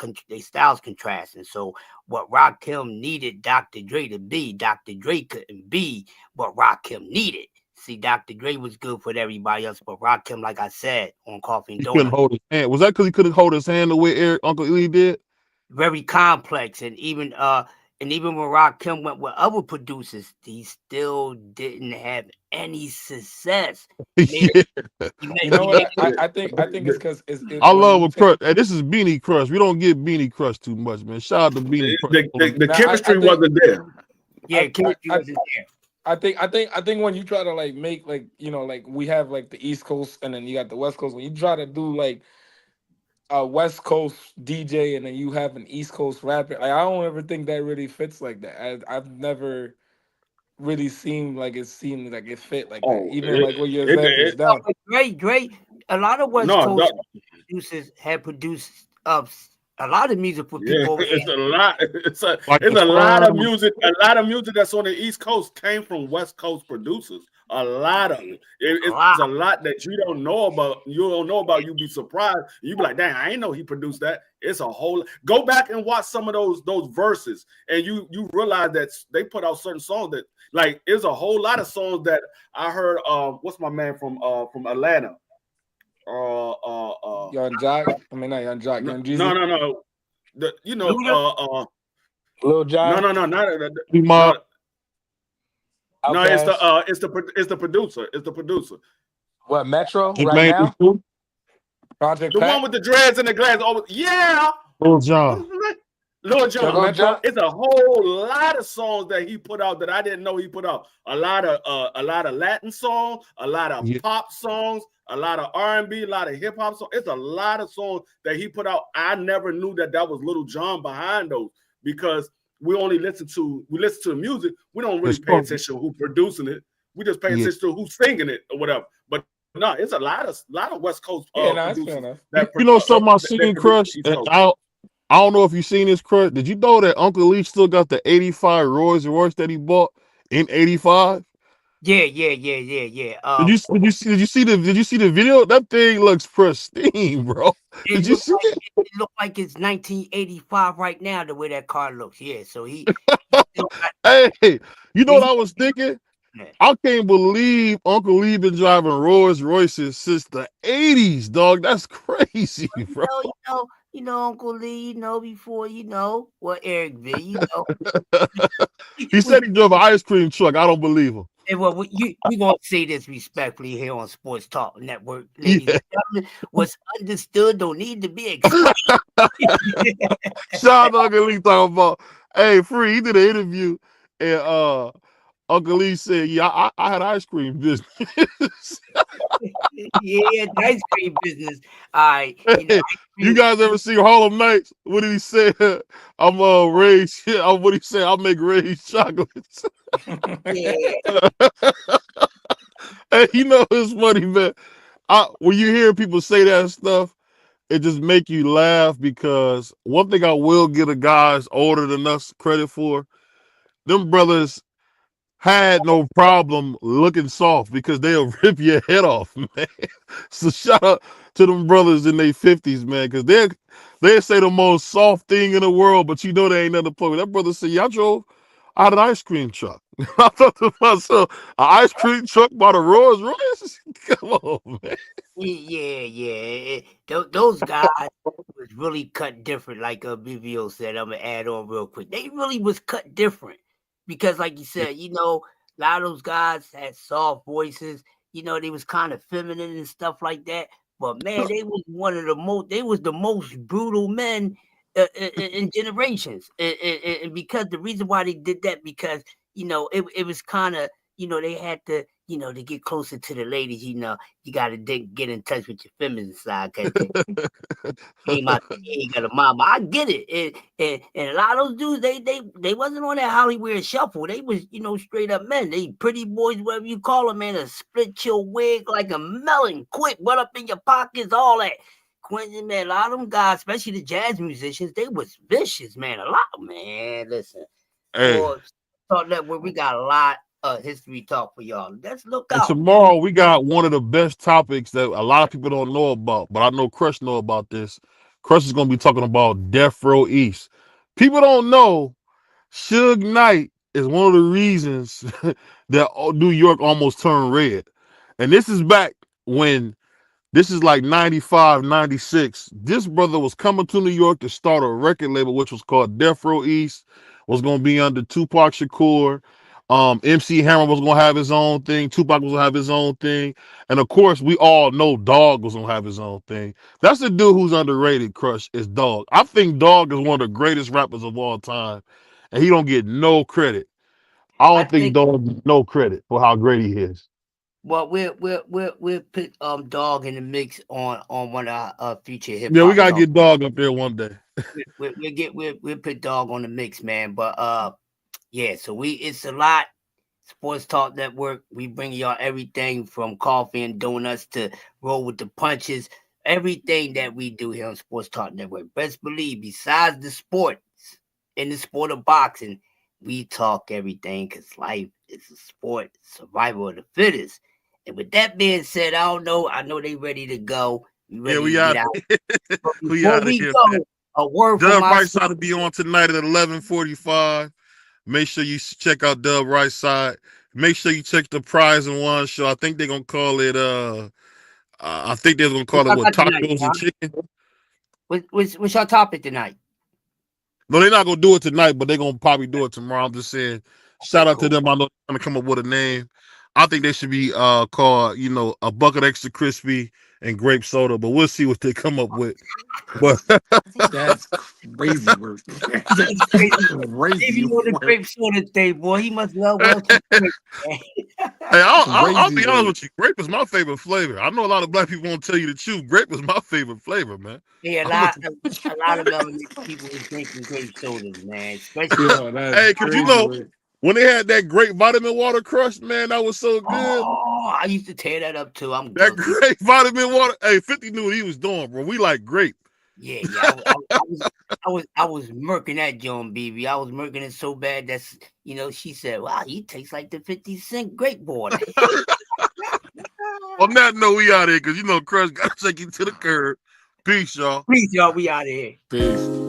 contrasting. So what Rakim needed Dr. Dre to be, Dr. Dre couldn't be what Rakim needed. See, Dr. Dre was good for everybody else, but Rakim, like I said, on Coffee and He couldn't Donuts, hold his hand. Was that because he couldn't hold his hand the way Uncle Lee did? very complex. And even when Rakim went with other producers, he still didn't have any success. You know what? I think it's because I love when Crush. Hey, this is Beanie Crush. We don't get Beanie Crush too much, man. Shout out to Beanie Crush. The chemistry wasn't there. Yeah, chemistry wasn't there. I think when you try to like make like we have like the East Coast and then you got the West Coast. When you try to do like a West Coast DJ and then you have an East Coast rapper, like, I don't ever think that really fits like that. I've never really seemed like it fit like that. Even like what your examples down. Great. A lot of West Coast producers have produced a lot of music for people. It's a lot. It's a lot of music. A lot of music that's on the East Coast came from West Coast producers. A lot of it. It's a lot that you don't know about. You don't know about. You be surprised. You be like, "Dang, I ain't know he produced that." It's a whole. Go back and watch some of those verses, and you realize that they put out certain songs that like. There's a whole lot of songs that I heard. What's my man from Atlanta? Young Jock. I mean, not Young Jock. Young Jeezy. No. Lil Jon. No, not no. It's the producer. It's the producer. What, Metro? Right now? Project the Pat? one with the dreads and the glass. Oh, yeah. Lil Jon. Lil Jon. It's a whole lot of songs that he put out that I didn't know he put out. A lot of Latin songs, a lot of pop songs, a lot of R&B, a lot of hip hop songs. It's a lot of songs that he put out. I never knew that was Lil Jon behind those because we only listen to the music. We don't really pay attention to who's producing it. We just pay attention to who's singing it or whatever. But no, it's a lot of West Coast producers. Something about singing Crush. I don't know if you've seen this, Crush. Did you know that Uncle Lee still got the 85 Rolls Royce that he bought in 85? Yeah. Did you see the video? That thing looks pristine, bro. Did you see it? It looked like it's 1985 right now, the way that car looks. Yeah, so he hey, You know what I was thinking? I can't believe Uncle Lee been driving Rolls Royces since the 80s, dog. That's crazy, bro. Uncle Lee, before, what Eric V, He said he drove an ice cream truck. I don't believe him. And well, we gonna say this respectfully here on Sports Talk Network, ladies Yeah. and gentlemen. What's understood don't need to be explained. Shout out to Uncle Lee talking about, hey, Free, he did an interview, and Uncle Lee said, yeah, I had ice cream business. Yeah, the ice cream business. All right. Hey, you guys ever see Harlem Nights? What did he say? I'm raised. What he said? I make raised chocolates. Yeah. Hey, it's funny, man. When you hear people say that stuff, it just make you laugh, because one thing I will give the guys older than us credit for, them brothers had no problem looking soft, because they'll rip your head off, man. So shout out to them brothers in their 50s, man, because they say the most soft thing in the world, but they ain't nothing to play with. That brother said, yeah, I had an ice cream truck. I thought to myself, an ice cream truck by the Rolls Royce? Come on, man. Yeah. Those guys was really cut different, like BVO said. I'm gonna add on real quick. They really was cut different, because, like you said, a lot of those guys had soft voices. They was kind of feminine and stuff like that. But man, they was they was the most brutal men in generations. And because the reason why they did that, because it was kind of, they had to, to get closer to the ladies. You got to get in touch with your feminine side, because you ain't got a mama. I get it. And a lot of those dudes, they wasn't on that Hollywood shuffle. They was, straight up men. They pretty boys, whatever you call them, man. A split your wig like a melon, quick, what up in your pockets, all that. Quentin, man, a lot of them guys, especially the jazz musicians, they was vicious, man. A lot, man. Listen, boy, thought that we got a lot of history talk for y'all. Let's look out. And tomorrow we got one of the best topics that a lot of people don't know about, but I know Crush know about this. Crush is going to be talking about Death Row East. People don't know Suge Knight is one of the reasons that New York almost turned red. And this is back when, this is like 95, 96. This brother was coming to New York to start a record label, which was called Death Row East, was going to be under Tupac Shakur. MC Hammer was going to have his own thing. Tupac was going to have his own thing. And of course, we all know Dog was going to have his own thing. That's the dude who's underrated, Crush, is Dog. I think Dog is one of the greatest rappers of all time, and he don't get no credit. I don't think Dog gets no credit for how great he is. Well, we'll put Dog in the mix on one of our future hip hop. Yeah, we gotta get Dog up there one day. we'll put Dog on the mix, man. But yeah, so it's a lot. Sports Talk Network. We bring y'all everything from coffee and donuts to roll with the punches. Everything that we do here on Sports Talk Network. Best believe, besides the sports, in the sport of boxing, we talk everything, because life is a sport, survival of the fittest. And with that being said, I know they ready to go. We out. We out of here. A word Dub from Right Side to be on tonight at 11:45. Make sure you check out Dub Right Side. Make sure you check the Prize and Wine show. I think they're gonna call it. I think they're gonna call it what, tacos and chicken. What's your topic tonight? No, they're not gonna do it tonight, but they're gonna probably do it tomorrow. I'm just saying, shout out to them. I know they're gonna come up with a name. I think they should be called, a bucket extra crispy and grape soda, but we'll see what they come up with. But that's crazy work. That's crazy. If you want the grape soda thing, boy, he must love Welch's grape. Hey, I'll be honest with you. Grape is my favorite flavor. I know a lot of black people won't tell you the truth. Grape is my favorite flavor, man. Yeah, a lot of melanin people is drinking grape sodas, man. Especially, hey, because when they had that great vitamin water Crush, man, that was so good. Oh, I used to tear that up too. That great vitamin water. Hey, 50 knew what he was doing, bro. We like grape. Yeah. I was murking that John BB. I was murking it so bad that's she said, "Wow, he tastes like the 50-cent grape water." On that note, we out here because Crush gotta take you to the curb. Peace, y'all. Peace, y'all. We out of here. Peace.